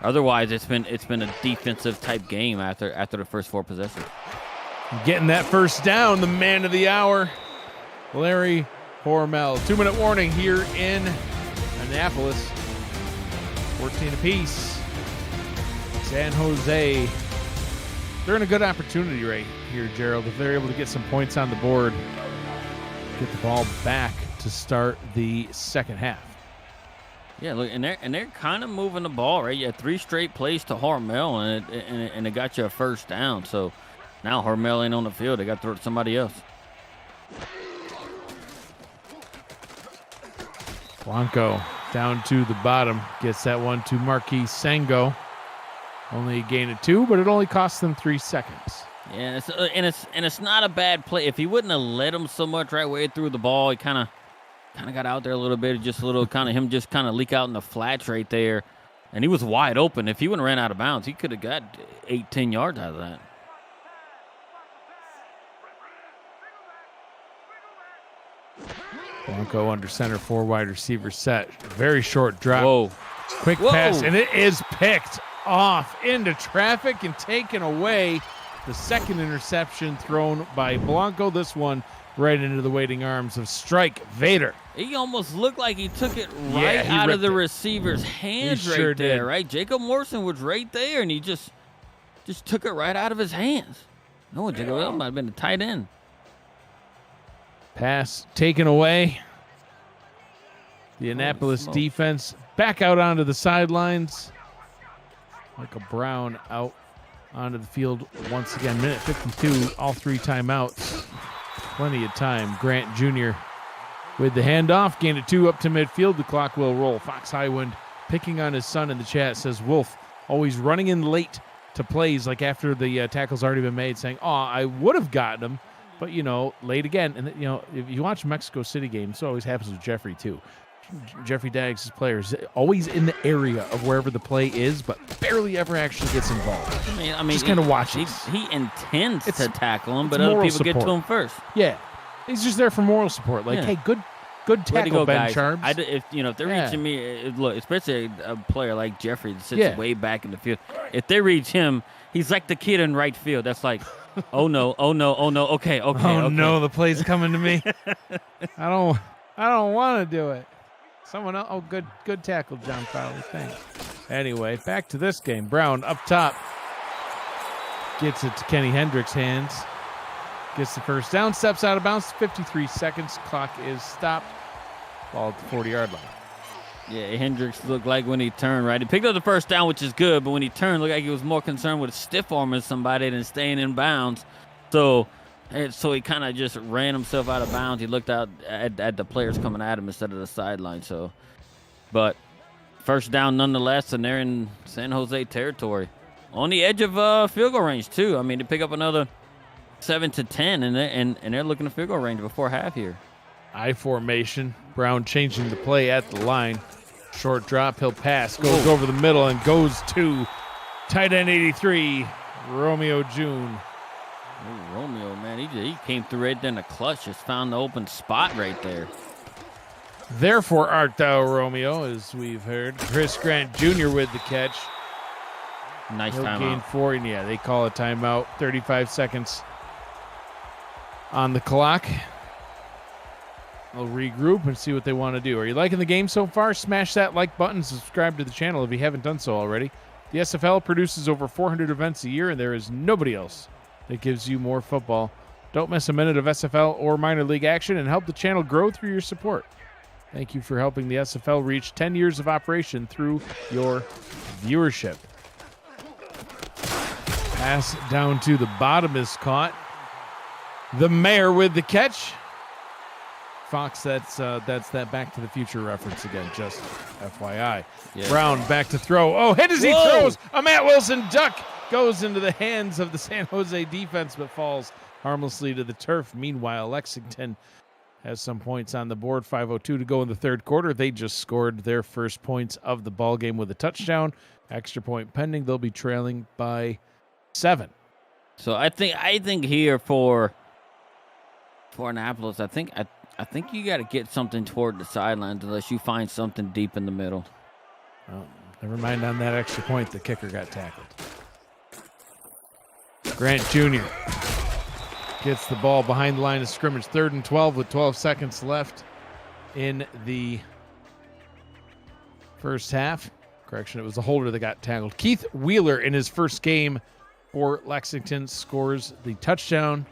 otherwise it's been a defensive type game after the first 4 possessions.
Getting that first down, the man of the hour, Larry Hormel. 2-minute warning here in Annapolis. 14 apiece. San Jose, they're in a good opportunity right here, Gerald. If they're able to get some points on the board, get the ball back to start the second half.
Yeah, look, and they're kind of moving the ball, right? You had 3 straight plays to Hormel, and it got you a first down. So now Hormel ain't on the field. They got to throw it to somebody else.
Blanco down to the bottom, gets that one to Marquis Sango. Only a gain of 2, but it only cost them 3 seconds.
Yeah, it's not a bad play. If he wouldn't have let him so much right where he threw the ball, he kind of got out there a little bit, just a little kind of him just kind of leak out in the flats right there, and he was wide open. If he wouldn't have ran out of bounds, he could have got 8-10 yards out of that.
Blanco under center, 4 wide receiver set. Very short drop.
Whoa.
Quick pass, and it is picked off into traffic and taken away. The second interception thrown by Blanco. This one right into the waiting arms of Strike Vader.
He almost looked like he took it right out of the receiver's hands
sure
right there,
did.
right? Jacob Morrison was right there, and he just took it right out of his hands. No, Jacob might have been a tight end.
Pass taken away. The Annapolis defense back out onto the sidelines. Michael Brown out onto the field once again. Minute 52, all 3 timeouts. Plenty of time. Grant Jr. with the handoff. Gain of 2 up to midfield. The clock will roll. Fox Highwind picking on his son in the chat says, Wolf always running in late to plays like after the tackle's already been made, saying, I would have gotten him. But, late again. And, if you watch Mexico City games, it always happens with Jeffrey, too. Jeffrey Daggs' players, always in the area of wherever the play is, but barely ever actually gets involved.
I mean,
just kind of watches.
He intends to tackle him, but
moral
other people
support.
get to him first.
Yeah, he's just there for moral support. Like, hey, good tackle, Ben Charbs.
If they're reaching me, look, especially a player like Jeffrey that sits way back in the field. If they reach him, he's like the kid in right field. That's like, oh no, okay.
Oh no, the play's coming to me. I don't want to do it. Someone else. Oh, good tackle, John Fowler. Thanks. Anyway, back to this game. Brown up top gets it to Kenny Hendricks' hands. Gets the first down. Steps out of bounds. 53 seconds. Clock is stopped. Ball at the 40-yard line.
Yeah, Hendricks looked like when he turned, right? He picked up the first down, which is good, but when he turned, looked like he was more concerned with stiff-arming somebody than staying in bounds. So he kind of just ran himself out of bounds. He looked out at the players coming at him instead of the sideline. But first down nonetheless, and they're in San Jose territory. On the edge of field goal range, too. I mean, to pick up another 7 to 10, and they're looking at field goal range before half here.
I formation. Brown changing the play at the line. Short drop. He'll pass. Goes over the middle and goes to tight end 83, Romeo June.
Oh, Romeo, man, he came through right there in the clutch. Just found the open spot right there.
Therefore art thou, Romeo, as we've heard. Chris Grant Jr. with the catch.
Nice
He'll
timeout.
gain 4, and yeah, they call a timeout. 35 seconds on the clock. They'll regroup and see what they want to do. Are you liking the game so far? Smash that like button. Subscribe to the channel if you haven't done so already. The SFL produces over 400 events a year, and there is nobody else that gives you more football. Don't miss a minute of SFL or minor league action and help the channel grow through your support. Thank you for helping the SFL reach 10 years of operation through your viewership. Pass down to the bottom is caught. The mayor with the catch. Fox, that's that Back to the Future reference again, just FYI.
Yeah.
Brown back to throw. Oh, hit as he throws. A Matt Wilson duck goes into the hands of the San Jose defense, but falls harmlessly to the turf. Meanwhile, Lexington has some points on the board. 5:02 to go in the third quarter. They just scored their first points of the ball game with a touchdown. Extra point pending. They'll be trailing by 7.
So I think here for Annapolis, I think you got to get something toward the sidelines unless you find something deep in the middle.
Well, never mind on that extra point. The kicker got tackled. Grant Jr. gets the ball behind the line of scrimmage. 3rd and 12 with 12 seconds left in the first half. Correction, it was the holder that got tackled. Keith Wheeler in his first game for Lexington scores the touchdown.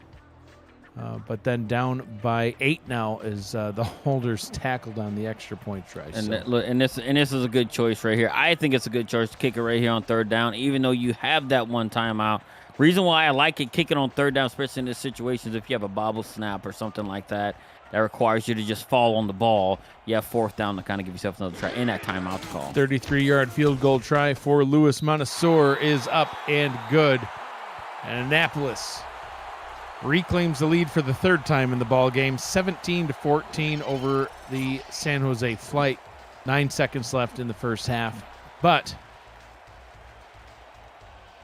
But then down by 8 now as the holders tackled on the extra point try.
And this is a good choice right here. I think it's a good choice to kick it right here on 3rd down, even though you have that one timeout. Reason why I like it, kick it on 3rd down, especially in this situation, is if you have a bobble snap or something like that requires you to just fall on the ball. You have 4th down to kind of give yourself another try in that timeout to call.
33-yard field goal try for Louis Montesor is up and good. And Annapolis reclaims the lead for the 3rd time in the ball game, 17-14 over the San Jose Flight. 9 seconds left in the first half, but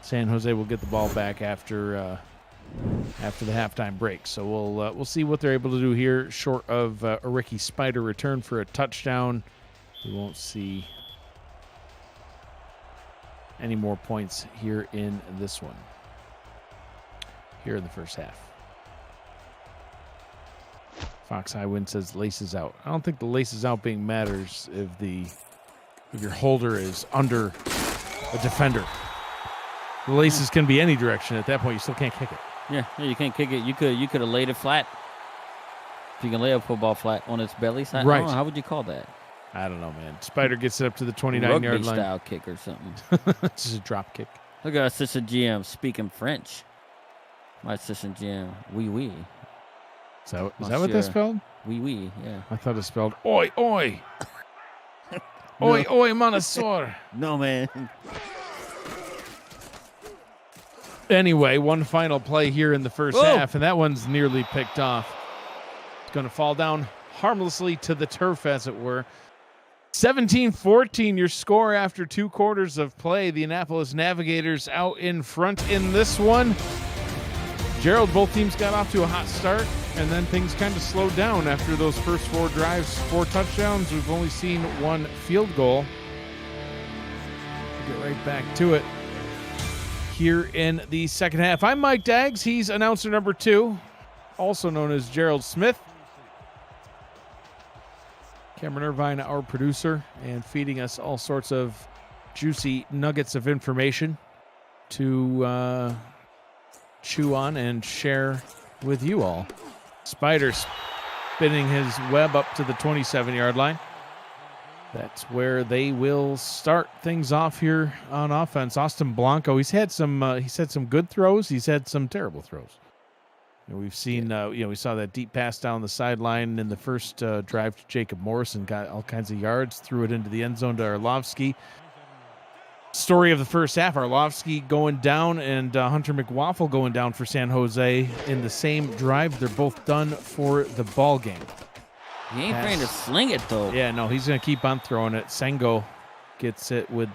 San Jose will get the ball back after the halftime break. So we'll see what they're able to do here. Short of a Ricky Spider return for a touchdown, we won't see any more points here in this one. Here in the first half. Fox Highwind says laces out. I don't think the laces out being matters if your holder is under a defender. The laces can be any direction. At that point, you still can't kick it.
Yeah, you can't kick it. You could have laid it flat. If you can lay a football flat on its belly side,
right?
How would you call that?
I don't know, man. Spider gets it up to the 29-yard line.
Rugby style kick or something.
It's just a drop kick.
Look at our assistant GM speaking French. My assistant GM, oui.
Is that what that's spelled?
Oui, yeah.
I thought it spelled oi, oi. Oi, oi, Montesor.
No, man.
Anyway, one final play here in the first half, and that one's nearly picked off. It's going to fall down harmlessly to the turf, as it were. 17-14, your score after 2 quarters of play. The Annapolis Navigators out in front in this one. Gerald, both teams got off to a hot start, and then things kind of slowed down after those first 4 drives. 4 touchdowns. We've only seen 1 field goal. Get right back to it here in the second half. I'm Mike Daggs. He's announcer number 2, also known as Gerald Smith. Cameron Irvine, our producer, and feeding us all sorts of juicy nuggets of information to chew on and share with you all. Spider spinning his web up to the 27-yard line. That's where they will start things off here on offense. Austin Blanco, he's had some good throws. He's had some terrible throws. And we've seen, we saw that deep pass down the sideline in the first drive to Jacob Morrison, got all kinds of yards, threw it into the end zone to Arlovsky. Story of the first half, Arlovsky going down and Hunter McWaffle going down for San Jose in the same drive. They're both done for the ball game.
He ain't trying to sling it, though.
Yeah, no, he's going to keep on throwing it. Sengo gets it with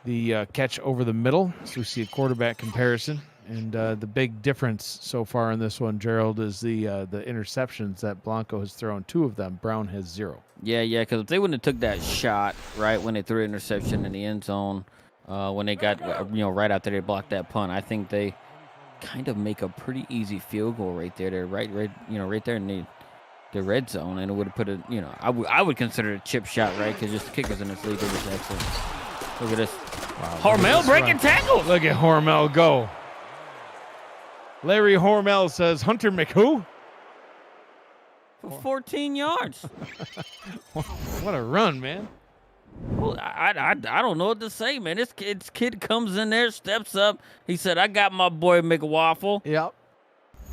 the catch over the middle. So we see a quarterback comparison. And the big difference so far in this one, Gerald, is the interceptions that Blanco has thrown. 2 of them. Brown has 0.
Yeah, because if they wouldn't have took that shot right when they threw an interception in the end zone, when they got, right after they blocked that punt, I think they kind of make a pretty easy field goal right there. They're right there in the red zone, and it would have put it, I would consider it a chip shot, right? Because just the kickers in this league are just excellent. Look at this. Wow, Hormel breaking tackle.
Look at Hormel go. Larry Hormel says, Hunter McWho?
For 14 yards.
What a run, man.
Well, I don't know what to say, man. This kid comes in there, steps up. He said, I got my boy McWaffle.
Yep.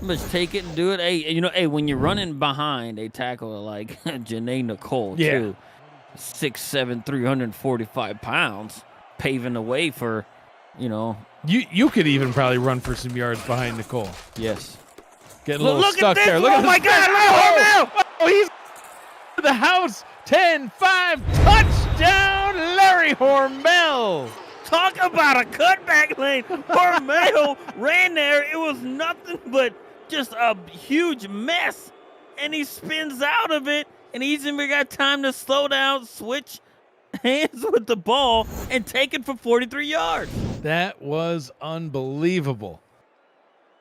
Let's take it and do it. Hey, when you're running behind a tackle like Janae Nicole, too, 6'7", 345 pounds, paving the way for,
You could even probably run for some yards behind Nicole.
Yes.
Getting a little
look
stuck
at this.
there. Look
oh,
at
my God.
Oh, he's to the house. 10-5 touchdown, Larry Hormel.
Talk about a cutback lane. Hormel ran there. It was nothing but just a huge mess. And he spins out of it, and he's even got time to slow down, switch hands with the ball, and take it for 43 yards.
That was unbelievable.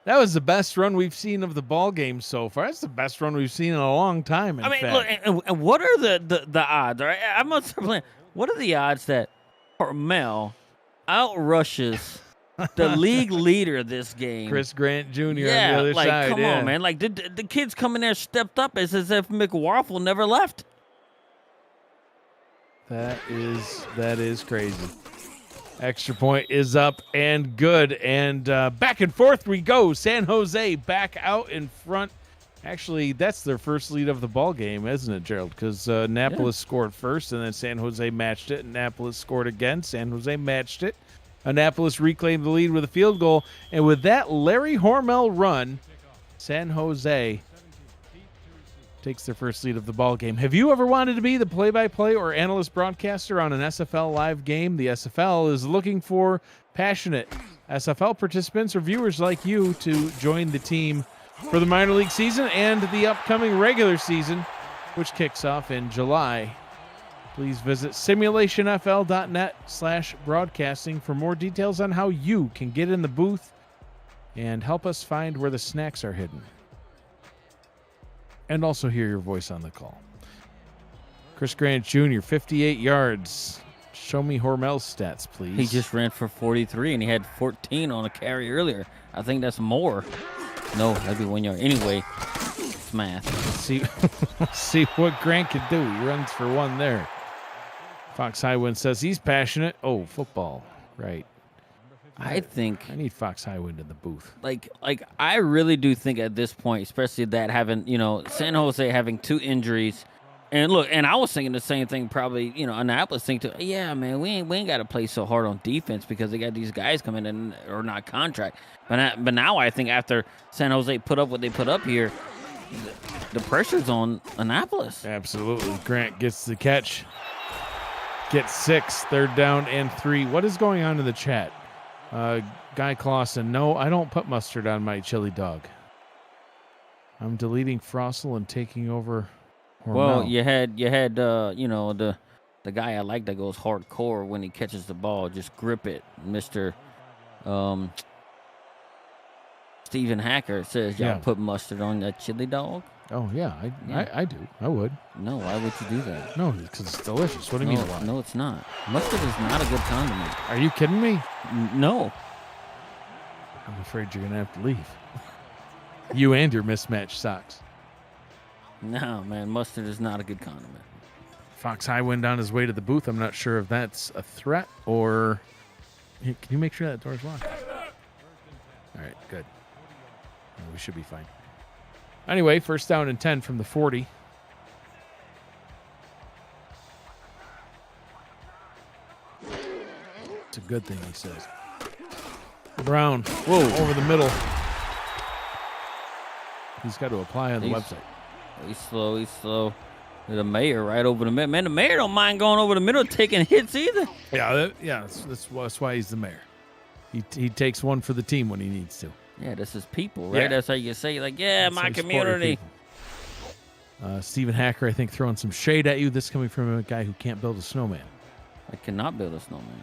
That was the best run we've seen of the ball game so far. That's the best run we've seen in a long time.
Look, and what are the odds? All right, I'm not playing. What are the odds that Hormel outrushes the league leader this game,
Chris Grant Jr. on the other side?
Come on, man! Like the kids coming there stepped up. It's as if McWaffle never left.
That is crazy. Extra point is up and good, and back and forth we go. San Jose back out in front. Actually, that's their first lead of the ball game, isn't it, Gerald? Because Annapolis scored first, and then San Jose matched it. Annapolis scored again. San Jose matched it. Annapolis reclaimed the lead with a field goal, and with that Larry Hormel run, San Jose takes their first lead of the ball game. Have you ever wanted to be the play-by-play or analyst broadcaster on an SFL live game? The SFL is looking for passionate SFL participants or viewers like you to join the team for the minor league season and the upcoming regular season, which kicks off in July. Please visit simulationfl.net/broadcasting for more details on how you can get in the booth and help us find where the snacks are hidden. And also hear your voice on the call. Chris Grant Jr., 58 yards. Show me Hormel's stats, please.
He just ran for 43, and he had 14 on a carry earlier. I think that's more. No, that'd be 1 yard. Anyway, it's math.
Let's see what Grant can do. He runs for 1 there. Fox Highwind says he's passionate. Oh, football. Right.
I think
I need Fox Highwind in the booth.
Like I really do think at this point, especially that having, San Jose having 2 injuries. And look, and I was thinking the same thing probably, Annapolis think too. Yeah, man, we ain't got to play so hard on defense because they got these guys coming in or not contract. But now I think after San Jose put up what they put up here, the pressure's on Annapolis.
Absolutely. Grant gets the catch. Gets 6, 3rd down and 3. What is going on in the chat? Guy Clausen, no, I don't put mustard on my chili dog. I'm deleting Frostle and taking over Hormel.
Well, you had you know, the guy I like that goes hardcore when he catches the ball. Just grip it, Mr. Stephen Hacker says y'all put mustard on that chili dog.
Oh, yeah, I do. I would.
No, why would you do that?
No, because it's delicious. What do you mean why?
No, it's not. Mustard is not a good condiment.
Are you kidding me?
No.
I'm afraid you're going to have to leave. You and your mismatched socks.
No, man, mustard is not a good condiment.
Fox High went down his way to the booth. I'm not sure if that's a threat or... Hey, can you make sure that door's locked? All right, good. We should be fine. Anyway, 1st down and 10 from the 40. It's a good thing, he says. Brown, over the middle. He's got to apply on the website.
He's slow. The mayor right over the middle. Man, the mayor don't mind going over the middle taking hits either.
Yeah, that's why he's the mayor. He takes one for the team when he needs to.
Yeah, this is people, right?
Yeah.
That's how you say, like, yeah, that's my community.
Stephen Hacker, I think, throwing some shade at you. This coming from a guy who can't build a snowman.
I cannot build a snowman.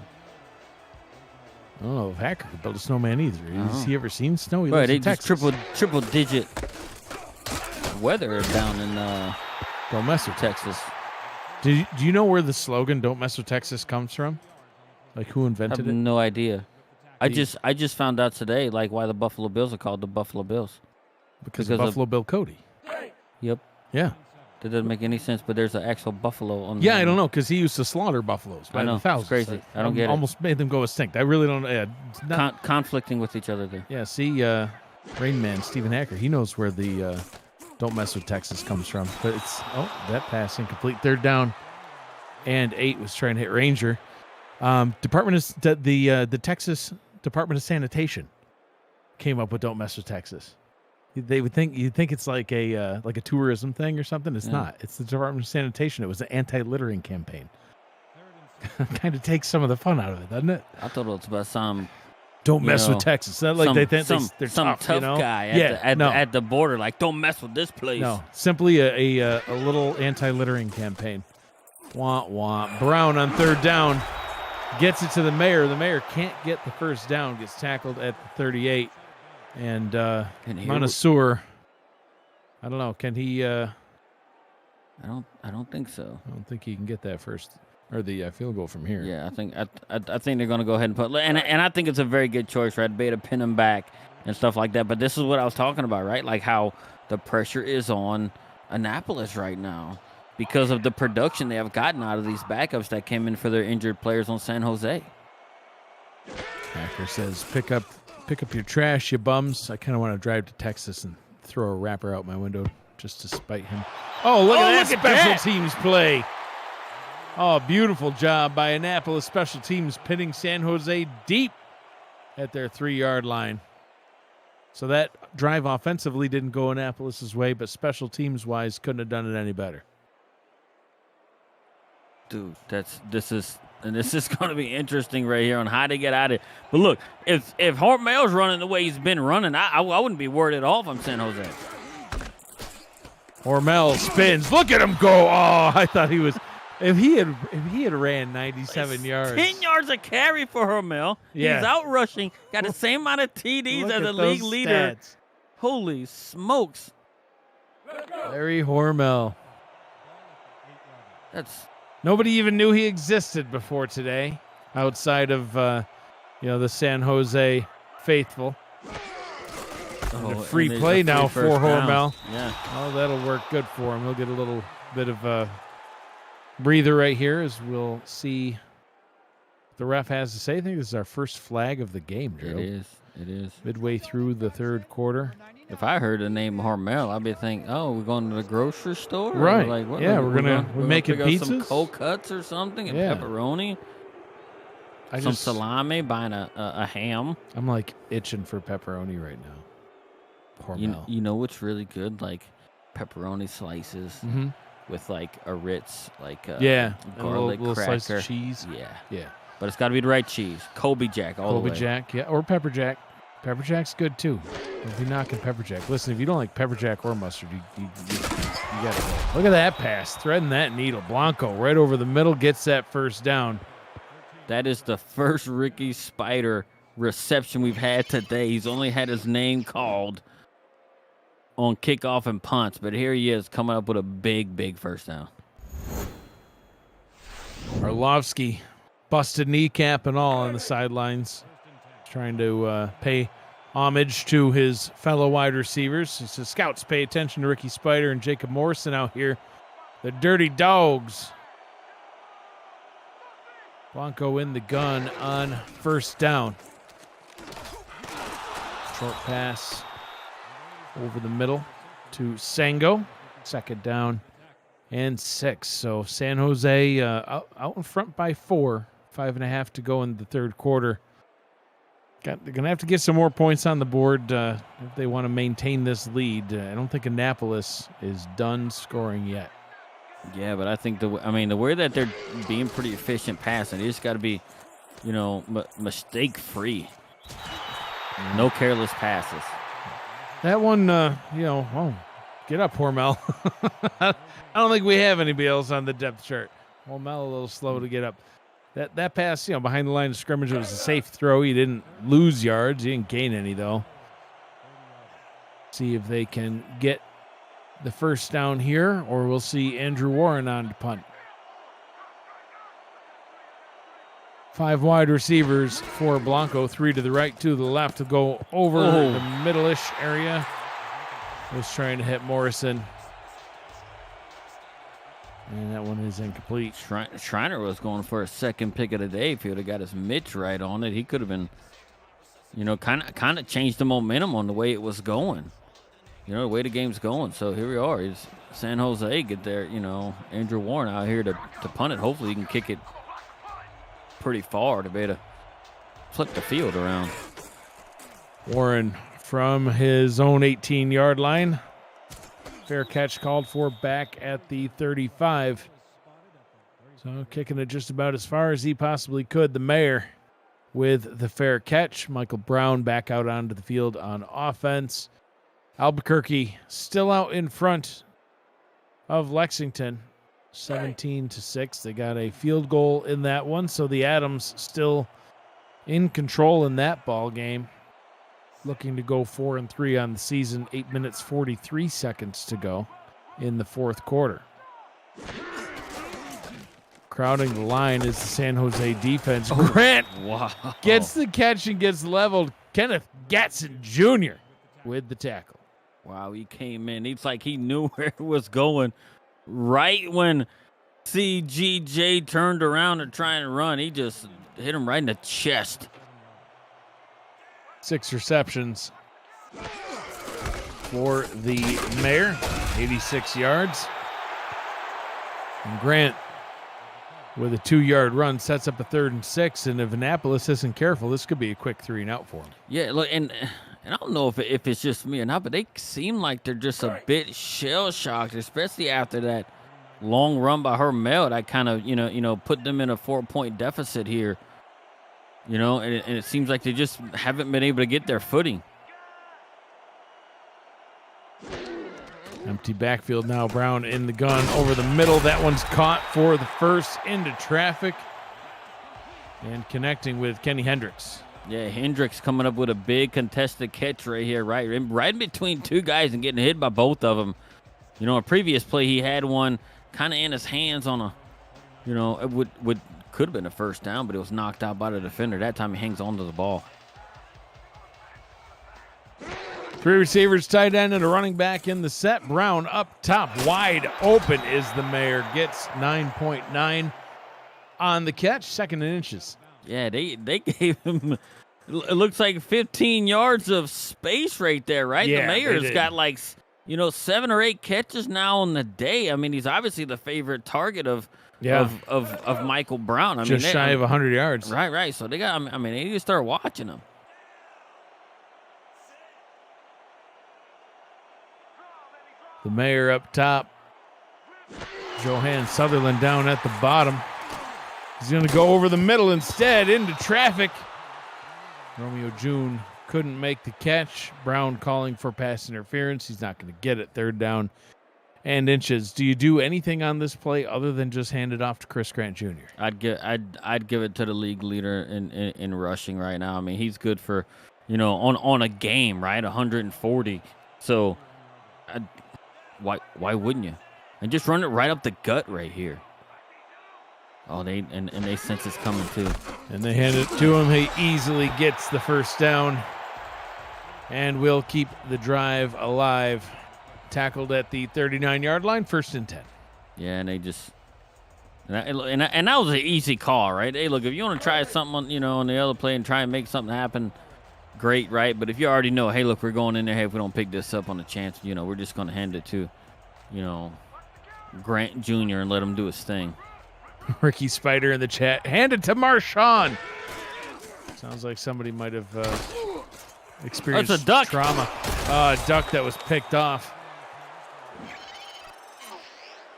I don't know if Hacker could build a snowman either. Has he ever seen snow? He
right,
lives
they
in
just
Texas.
triple digit weather down in
Don't mess with
Texas.
Do you know where the slogan "Don't mess with Texas" comes from? Like who
I
invented
have
it?
no idea. I just found out today, like, why the Buffalo Bills are called the Buffalo Bills.
Because of Buffalo Bill Cody.
Yep.
Yeah.
That doesn't make any sense, but there's an actual buffalo on.
Yeah, I don't know, because he used to slaughter buffaloes by
I know.
the thousands.
It's crazy. I don't get it.
Almost made them go extinct. I really don't.
Conflicting with each other there.
Yeah. See, Rain Man Stephen Hacker, he knows where the "Don't mess with Texas" comes from. But it's that pass incomplete. 3rd down and 8 was trying to hit Ranger. The Texas Department of Sanitation came up with "Don't mess with Texas." You'd think it's like a tourism thing or something. It's not. It's the Department of Sanitation. It was an anti-littering campaign. Kind of takes some of the fun out of it, doesn't it?
I thought it was about some.
Don't mess with Texas. It's not like they think they're
some tough
guy
guy at the border. Like, don't mess with this place.
No, simply a little anti-littering campaign. Wah wah. Brown on 3rd down gets it to the mayor. The mayor can't get the 1st down. Gets tackled at the 38. And Mansour, I don't know. Can he?
I don't think so.
I don't think he can get that first or the field goal from here.
Yeah, I think they're going to go ahead and put. And I think it's a very good choice, right? Beta pin him back and stuff like that. But this is what I was talking about, right? Like how the pressure is on Annapolis right now because of the production they have gotten out of these backups that came in for their injured players on San Jose.
Hacker says, pick up your trash, you bums. I kind of want to drive to Texas and throw a wrapper out my window just to spite him. Oh, look at that special teams play. Oh, beautiful job by Annapolis special teams pinning San Jose deep at their 3-yard line. So that drive offensively didn't go Annapolis's way, but special teams-wise couldn't have done it any better.
Dude, this is going to be interesting right here on how to get out of it. But look, if Hormel's running the way he's been running, I wouldn't be worried at all if I'm San Jose.
Hormel spins. Look at him go. Oh, I thought he was. If he had ran 97 yards.
10 yards a carry for Hormel.
Yeah.
He's out rushing. Got the same amount of TDs as the league leader.
Stats.
Holy smokes.
Larry Hormel.
That's...
Nobody even knew he existed before today, outside of the San Jose faithful. And a free play now for Hormel.
Yeah.
Oh, that'll work good for him. He'll get a little bit of a breather right here as we'll see what the ref has to say. I think this is our first flag of the game, Joe.
It is.
Midway through the 3rd quarter.
If I heard the name Hormel, I'd be thinking, oh, we're going to the grocery store?
Right.
Like, what?
Yeah, we're making
pick up
pizzas.
Some cold cuts or something, and pepperoni. Some salami, buying a ham.
I'm like itching for pepperoni right now. Hormel.
You know what's really good? Like pepperoni slices with like a Ritz, like
yeah,
garlic
a little
cracker.
slice of cheese.
Yeah. But it's got to be the right cheese. Colby Jack all the way.
Colby Jack, yeah, or pepper jack. Pepper jack's good too. Don't be knocking pepper jack. Listen, if you don't like pepper jack or mustard, you gotta go. Look at that pass, threading that needle. Blanco right over the middle gets that first down.
That is the first Ricky Spider reception we've had today. He's only had his name called on kickoff and punts, but here he is coming up with a big first down.
Arlovsky, busted kneecap and all on the sidelines, trying to pay homage to his fellow wide receivers. He says, scouts, pay attention to Ricky Spider and Jacob Morrison out here. The Dirty Dogs. Blanco in the gun on first down. Short pass over the middle to Sango. Second down and 6. So San Jose out in front by 4. 5.5 to go in the third quarter. They're going to have to get some more points on the board if they want to maintain this lead. I don't think Annapolis is done scoring yet.
Yeah, but I think the way that they're being pretty efficient passing, they just got to be, mistake-free. No careless passes.
That one, get up, Hormel. I don't think we have anybody else on the depth chart. Hormel a little slow to get up. That pass, behind the line of scrimmage, it was a safe throw. He didn't lose yards. He didn't gain any, though. See if they can get the first down here, or we'll see Andrew Warren on to punt. 5 wide receivers for Blanco, 3 to the right, 2 to the left to go over the middle-ish area. Was trying to hit Morrison. And that one is incomplete.
Schreiner was going for a second pick of the day. If he would have got his mitts right on it, he could have been, kind of changed the momentum on the way it was going. The way the game's going. So here we are. It's San Jose get there, Andrew Warren out here to punt it. Hopefully he can kick it pretty far to be able to flip the field around.
Warren from his own 18-yard line. Fair catch called for back at the 35. So kicking it just about as far as he possibly could. The Mayor with the fair catch. Michael Brown back out onto the field on offense. Albuquerque still out in front of Lexington, 17-6. They got a field goal in that one, so the Adams still in control in that ball game. Looking to go 4-3 on the season. 8 minutes 43 seconds to go in the fourth quarter. Crowding the line is the San Jose defense. Grant gets the catch and gets leveled. Kenneth Gatson Jr. with the tackle.
Wow, he came in. It's like he knew where it was going. Right when CGJ turned around to try and run, he just hit him right in the chest.
6 receptions for the Mayor, 86 yards. And Grant, with a 2-yard run, sets up a 3rd and 6. And if Annapolis isn't careful, this could be a quick 3-and-out for him.
Yeah, look, and I don't know if it's just me or not, but they seem like they're just a bit shell-shocked, especially after that long run by Hormel. That kind of, put them in a 4-point deficit here. And it seems like they just haven't been able to get their footing.
Empty backfield now. Brown in the gun over the middle. That one's caught for the first into traffic. And connecting with Kenny Hendricks.
Yeah, Hendricks coming up with a big contested catch right here, right in between 2 guys and getting hit by both of them. A previous play he had one kind of in his hands on a, it could have been a first down, but it was knocked out by the defender. That time he hangs onto the ball.
3 receivers, tight end, and a running back in the set. Brown up top, wide open is the Mayor. Gets 9.9 on the catch, 2nd and inches.
Yeah, they gave him, it looks like 15 yards of space right there, right?
Yeah,
the Mayor's got 7 or 8 catches now on the day. I mean, he's obviously the favorite target of Michael Brown.
Just shy of 100 yards.
Right. So they need to start watching him.
The Mayor up top. Johan Sutherland down at the bottom. He's going to go over the middle instead into traffic. Romeo June couldn't make the catch. Brown calling for pass interference. He's not going to get it. 3rd down and inches. Do you do anything on this play other than just hand it off to Chris Grant Jr.?
I'd give it to the league leader in rushing right now. I mean, he's good for, on a game, right? 140. So why wouldn't you? And just run it right up the gut right here. Oh, they sense it's coming too.
And they hand it to him. He easily gets the 1st down and will keep the drive alive. Tackled at the 39-yard line, 1st and 10.
Yeah, and they just and that was an easy call, right? Hey, look, if you want to try something on the other play and try and make something happen, great, right? But if you already know, hey, look, we're going in there. Hey, if we don't pick this up on the chance, we're just going to hand it to, Grant Jr. and let him do his thing.
Ricky Spider in the chat. Hand it to Marshawn. Sounds like somebody might have experienced
That's a duck.
Trauma. A duck that was picked off.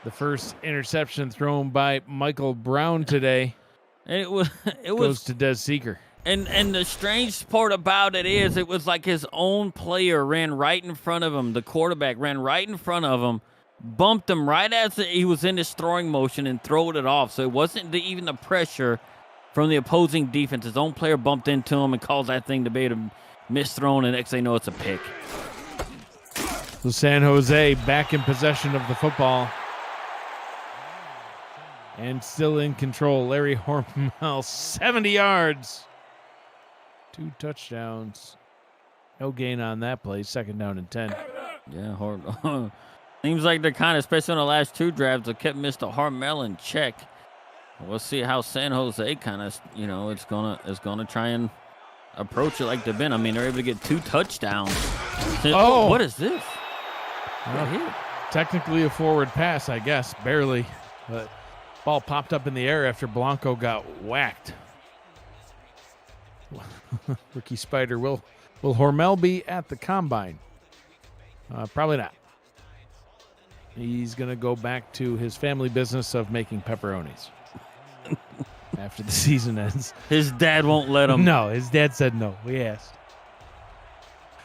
The first interception thrown by Michael Brown today.
It
goes to Des Seeker.
And the strange part about it is it was like his own player ran right in front of him. The quarterback ran right in front of him, bumped him right as he was in his throwing motion and throwed it off. So it wasn't even the pressure from the opposing defense. His own player bumped into him and caused that thing to be a misthrown, and next thing you know, it's a pick.
So San Jose back in possession of the football. And still in control. Larry Hormel, 70 yards. 2 touchdowns. No gain on that play. 2nd down and 10.
Yeah, seems like they're kind of, especially on the last 2 drives, they kept Mr. Hormel in check. We'll see how San Jose kind of, it's gonna try and approach it like they've been. I mean, they're able to get 2 touchdowns.
Oh,
what is this?
Technically a forward pass, I guess, barely, but ball popped up in the air after Blanco got whacked. Ricky Spider, will Hormel be at the combine? Probably not. He's going to go back to his family business of making pepperonis after the season ends.
His dad won't let him.
No, his dad said no. We asked.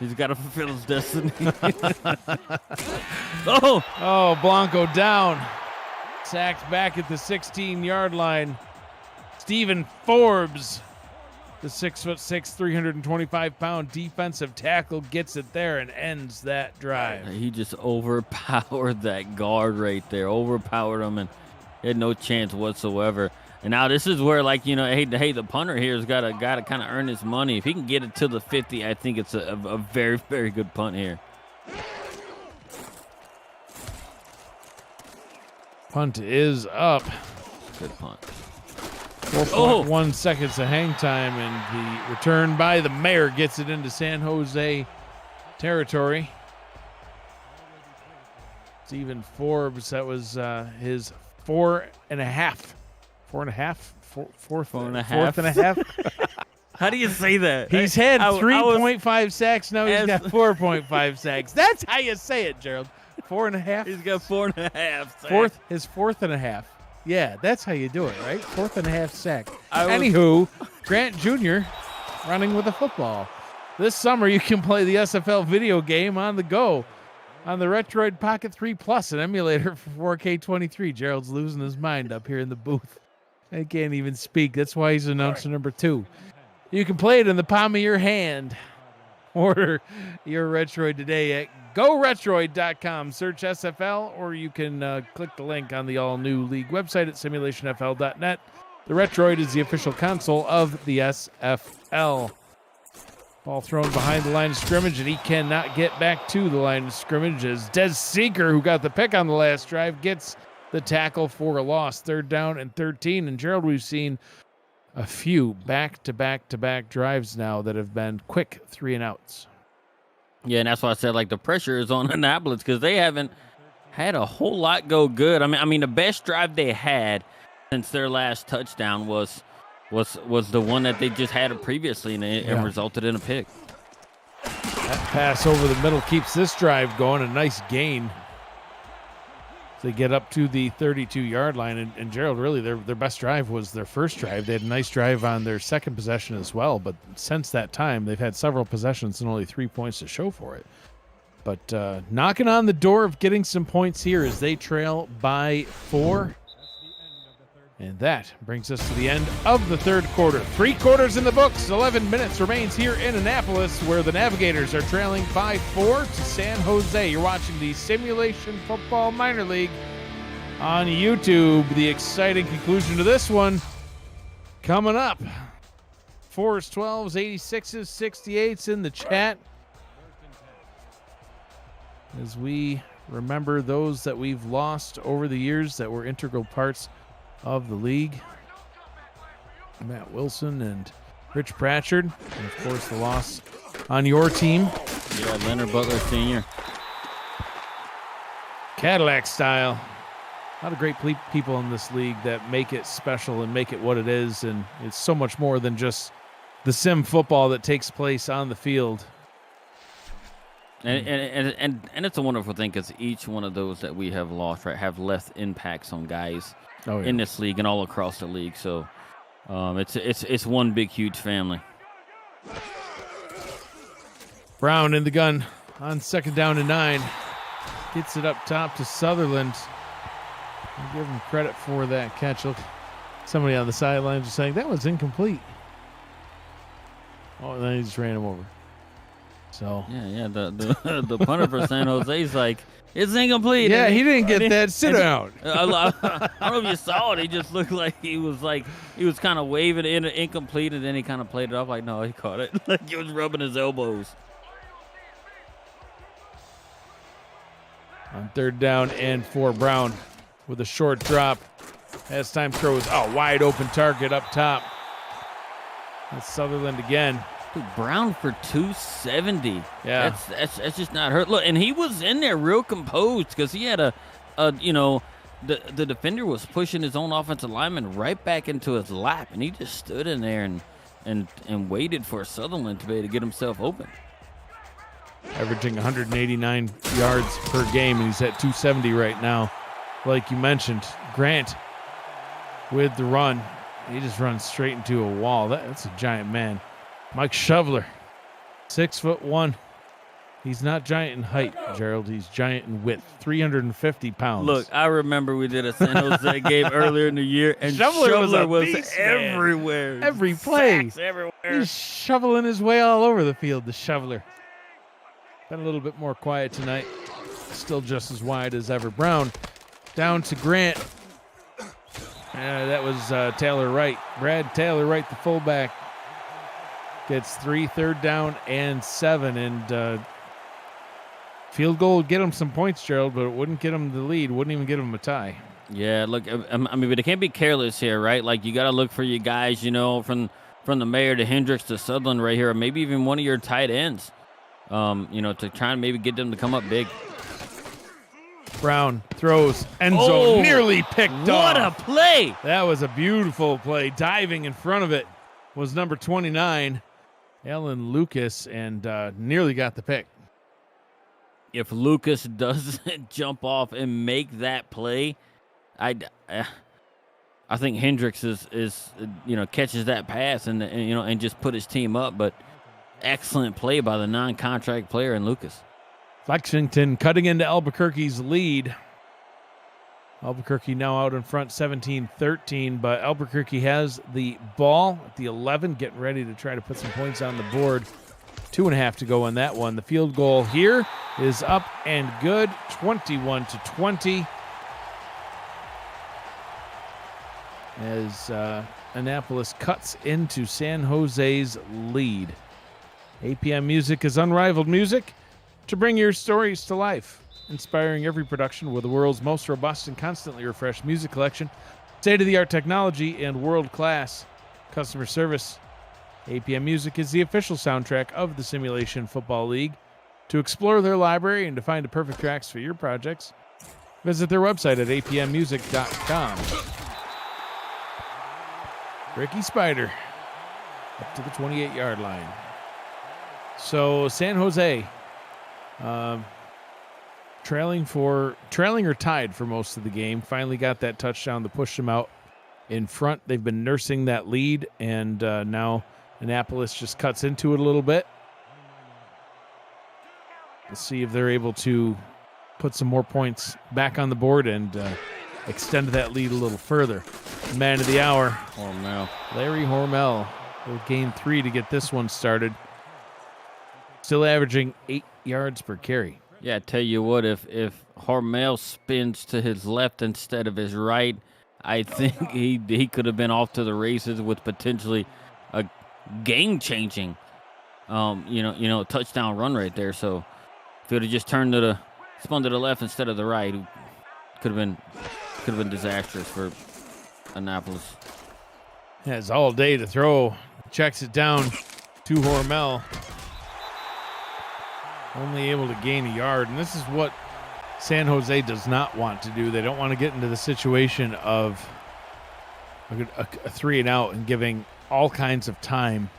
He's got to fulfill his destiny.
Oh, Blanco down. Sacked back at the 16-yard line. Stephen Forbes, the 6'6", 325-pound defensive tackle, gets it there and ends that drive.
He just overpowered that guard right there. Overpowered him, and he had no chance whatsoever. And now this is where, hey, the punter here has got to kind of earn his money. If he can get it to the 50, I think it's a very, very good punt here.
Punt is up.
Good punt.
4.1 seconds of hang time, and the return by the Mayor gets it into San Jose territory. Stephen Forbes, that was his 4.5. 4.5.
How do you say that?
He's had 3.5 sacks. Now he's got 4.5 sacks. That's how you say it, Gerald. 4.5.
He's got 4.5 sacks.
His 4.5. Yeah, that's how you do it, right? 4.5 sack. Anywho, Grant Jr. running with a football. This summer, you can play the SFL video game on the go on the Retroid Pocket 3 Plus, an emulator for 4K23. Gerald's losing his mind up here in the booth. I can't even speak. That's why he's announcer number 2. You can play it in the palm of your hand. Order your Retroid today at GoRetroid.com. Search SFL, or you can click the link on the all-new league website at simulationfl.net. The Retroid is the official console of the SFL. Ball thrown behind the line of scrimmage, and he cannot get back to the line of scrimmage as Des Seeker, who got the pick on the last drive, gets the tackle for a loss. 3rd down and 13. And Gerald, we've seen a few back-to-back drives now that have been quick 3-and-outs.
Yeah, and that's why I said the pressure is on Annapolis because they haven't had a whole lot go good. I mean, the best drive they had since their last touchdown was the one that they just had previously, and it resulted in a pick.
That pass over the middle keeps this drive going. A nice gain They get up to the 32-yard line, and Gerald, really, their best drive was their first drive. They had a nice drive on their second possession as well, but since that time, they've had several possessions and only 3 points to show for it. But knocking on the door of getting some points here as they trail by 4. And that brings us to the end of the third quarter. 3 quarters in the books. 11 minutes remains here in Annapolis, where the Navigators are trailing by 4 to San Jose. You're watching the Simulation Football Minor League on YouTube. The exciting conclusion to this one coming up. 4s, 12s, 86s, 68s in the chat, as we remember those that we've lost over the years that were integral parts of the league. Matt Wilson and Rich Pratchard, and of course the loss on your team.
Yeah, Leonard Butler Sr.
Cadillac style. A lot of great people in this league that make it special and make it what it is, and it's so much more than just the sim football that takes place on the field.
And it's a wonderful thing because each one of those that we have lost, right, have left impacts on guys in this league and all across the league. So it's one big, huge family.
Brown in the gun on 2nd down and 9. Gets it up top to Sutherland. I'll give him credit for that catch. Look, somebody on the sidelines is saying that was incomplete. Oh, and then he just ran him over. So
yeah. The punter for San Jose's like, it's incomplete.
Yeah, he didn't get that. Sit down.
I don't know if you saw it. He just looked like he was kind of waving it incomplete, and then he kind of played it off like, no, he caught it. Like he was rubbing his elbows.
On 3rd down and 4, Brown with a short drop. As time throws, wide open target up top. That's Sutherland again.
Dude, Brown for 270.
Yeah,
that's just not hurt. Look, and he was in there real composed because he had the defender was pushing his own offensive lineman right back into his lap, and he just stood in there and waited for Sutherland to be able to get himself open.
Averaging 189 yards per game, and he's at 270 right now. Like you mentioned, Grant with the run, he just runs straight into a wall. That's a giant man. Mike Shoveler, 6'1". He's not giant in height, Gerald. He's giant in width, 350 pounds.
Look, I remember we did a San Jose game earlier in the year, and Shoveler was everywhere.
Every play.
Sacks everywhere.
He's shoveling his way all over the field, the Shoveler. Been a little bit more quiet tonight. Still just as wide as ever. Brown down to Grant. That was Taylor Wright. Brad Taylor Wright, the fullback, gets 3, 3rd down and 7. And field goal would get him some points, Gerald, but it wouldn't get him the lead. Wouldn't even get him a tie.
Yeah, look, I mean, but it can't be careless here, right? Like, you got to look for your guys, from the Mayor to Hendricks to Sutherland right here, or maybe even one of your tight ends, to try and maybe get them to come up big.
Brown throws, end zone, nearly picked off.
What a play!
That was a beautiful play. Diving in front of it was number 29, Alan Lucas, and nearly got the pick.
If Lucas doesn't jump off and make that play, I think Hendricks is catches that pass and just put his team up. But excellent play by the non-contract player in Lucas.
Lexington cutting into Albuquerque's lead. Albuquerque now out in front 17-13, but Albuquerque has the ball at the 11, getting ready to try to put some points on the board. 2.5 to go on that one. The field goal here is up and good, 21-20. As Annapolis cuts into San Jose's lead. APM Music is unrivaled music to bring your stories to life, inspiring every production with the world's most robust and constantly refreshed music collection, state-of-the-art technology, and world-class customer service. APM Music is the official soundtrack of the Simulation Football League. To explore their library and to find the perfect tracks for your projects, visit their website at apmmusic.com. Ricky Spider up to the 28-yard line. So San Jose trailing or tied for most of the game. Finally got that touchdown to push them out in front. They've been nursing that lead, and now Annapolis just cuts into it a little bit. Let's see if they're able to put some more points back on the board and extend that lead a little further. Man of the hour,
Hormel.
Larry Hormel will gain 3 to get this one started. Still averaging 8 yards per carry.
Yeah, I tell you what, if Hormel spins to his left instead of his right, I think he could have been off to the races with potentially a game-changing, touchdown run right there. So if he would have just spun to the left instead of the right, it could have been disastrous for Annapolis.
Has all day to throw. Checks it down to Hormel. Only able to gain a yard, and this is what San Jose does not want to do. They don't want to get into the situation of a 3 and out and giving all kinds of time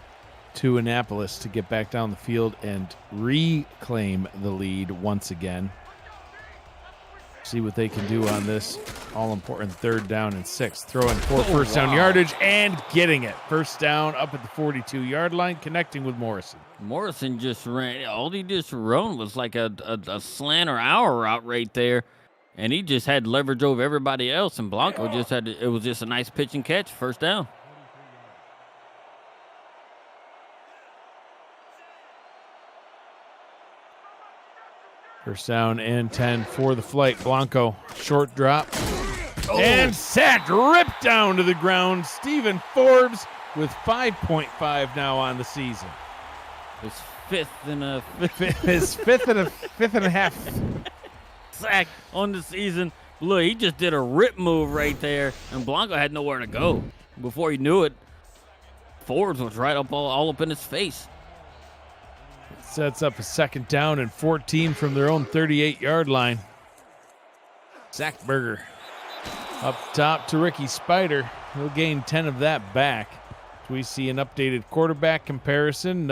to Annapolis to get back down the field and reclaim the lead once again. See what they can do on this all-important 3rd down and 6. Throwing for first down yardage and getting it. First down up at the 42-yard line, connecting with Morrison.
Morrison just ran. All he just run was like a slant or hour route right there, and he just had leverage over everybody else. And Blanco it was just a nice pitch and catch, first down.
First down and 10 for the flight. Blanco, short drop. And sacked, ripped down to the ground. Stephen Forbes with 5.5 now on the season.
His fifth and
a half
sack on the season. Look, he just did a rip move right there, and Blanco had nowhere to go. Before he knew it, Forbes was right up all up in his face.
Sets up a 2nd down and 14 from their own 38-yard line. Zach Berger up top to Ricky Spider. He'll gain 10 of that back. We see an updated quarterback comparison.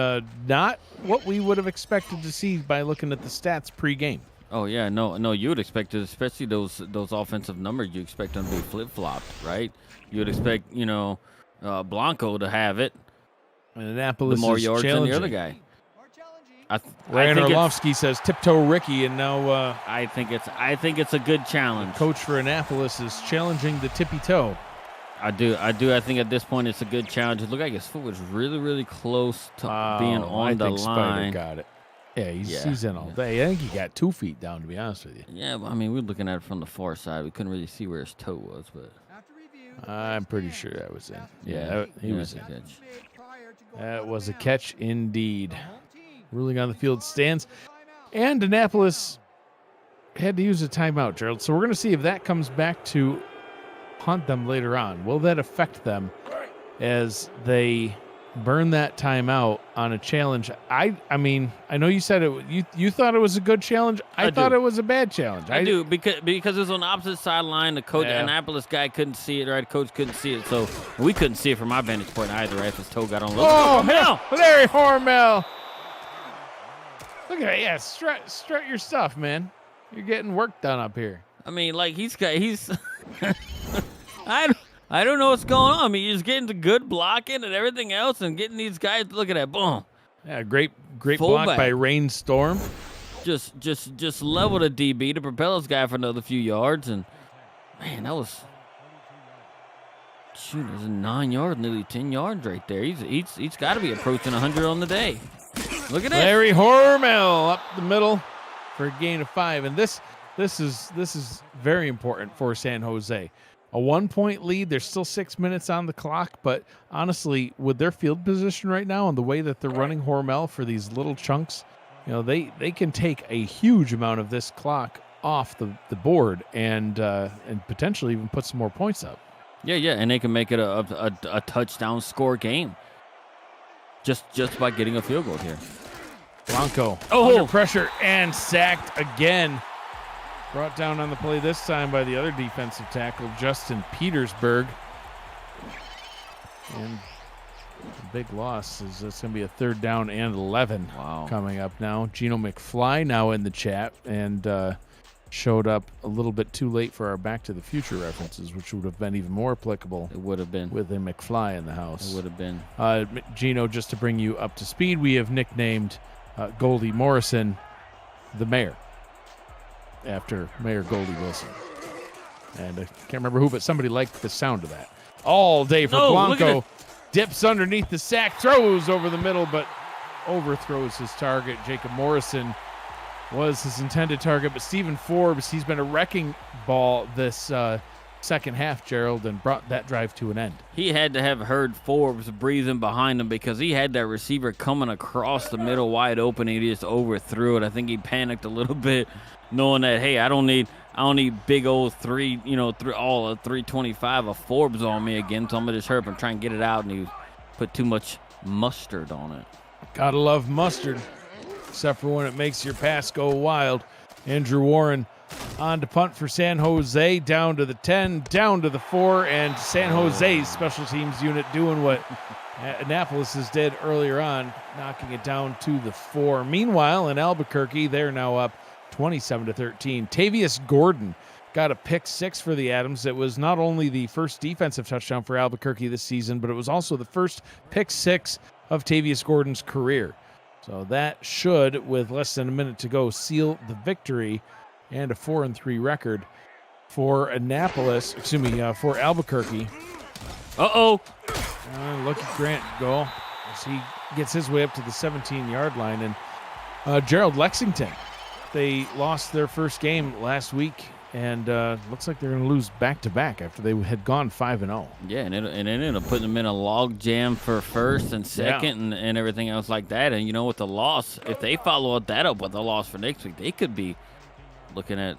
Not what we would have expected to see by looking at the stats pre-game.
Oh, yeah. No, you would expect it, especially those offensive numbers, you expect them to be flip-flopped, right? You would expect, Blanco to have it.
And Annapolis
the more
is
yards than
challenging.
the other guy.
Ryan Orlovsky says tiptoe Ricky, and now
I think it's a good challenge.
Coach for Annapolis is challenging the tippy toe.
I do. I think at this point it's a good challenge. It looked like his foot was really, really close to being on the
I think
line.
Spider got it. Yeah, he's in all day. I think he got 2 feet down, to be honest with you.
Yeah, but I mean, we were looking at it from the far side. We couldn't really see where his toe was, but
I'm pretty sure that was in. Yeah, he was in.
Catch.
That was a catch indeed. Ruling on the field stands. And Annapolis had to use a timeout, Gerald. So we're going to see if that comes back to haunt them later on. Will that affect them as they burn that timeout on a challenge? I mean, I know you said it. You thought it was a good challenge. I thought it was a bad challenge.
I do because it was on the opposite sideline. The coach, Annapolis guy, couldn't see it. Right, coach couldn't see it, so we couldn't see it from our vantage point either. Right, if his toe got on.
Oh hell, Larry Hormel! Look at it. Yeah, strut your stuff, man. You're getting work done up here.
I mean, like he's I don't know what's going on. I mean, he's getting the good blocking and everything else, and getting these guys. Look at that, boom.
Yeah, great
Full
block
back.
by Rainstorm.
Just leveled a DB to propel this guy for another few yards, and man, that was a 9 yards, nearly 10 yards right there. He's got to be approaching 100 on the day. Look at that.
Larry Hormel up the middle for a gain of 5, and this is very important for San Jose. A 1-point lead. There's still 6 minutes on the clock, but honestly, with their field position right now and the way that they're running Hormel for these little chunks, they can take a huge amount of this clock off the board and potentially even put some more points up.
Yeah, and they can make it a touchdown score game just by getting a field goal here.
Blanco under pressure and sacked again. Brought down on the play this time by the other defensive tackle, Justin Petersburg. And a big loss is it's going to be a 3rd down and 11 coming up now. Gino McFly now in the chat, and showed up a little bit too late for our Back to the Future references, which would have been even more applicable.
It would have been.
With a McFly in the house.
It would have been.
Gino, just to bring you up to speed, we have nicknamed Goldie Morrison the mayor, after Mayor Goldie Wilson. And I can't remember who, but somebody liked the sound of that. All day for Blanco. Dips underneath the sack, throws over the middle, but overthrows his target. Jacob Morrison was his intended target, but Stephen Forbes, he's been a wrecking ball this second half, Gerald, and brought that drive to an end.
He had to have heard Forbes breathing behind him because he had that receiver coming across the middle wide open, and he just overthrew it. I think he panicked a little bit, knowing that, hey, I don't need big old all of 325 of Forbes on me again, so I'm gonna just hurry up and try and get it out, and he put too much mustard on it.
Gotta love mustard, except for when it makes your pass go wild. Andrew Warren on to punt for San Jose, down to the 10, down to the 4, and San Jose's special teams unit doing what Annapolis did earlier on, knocking it down to the 4. Meanwhile, in Albuquerque, they're now up 27-13. Tavius Gordon got a pick 6 for the Adams. It was not only the first defensive touchdown for Albuquerque this season, but it was also the first pick 6 of Tavius Gordon's career. So that should, with less than a minute to go, seal the victory and a 4-3 record for for Albuquerque. Look at Grant go as he gets his way up to the 17-yard line. And Gerald, Lexington, they lost their first game last week, and looks like they're going to lose back-to-back after they had gone 5-0.
Yeah, and it ended up putting them in a log jam for first and second and everything else like that. And, with the loss, if they follow that up with a loss for next week, they could be looking at,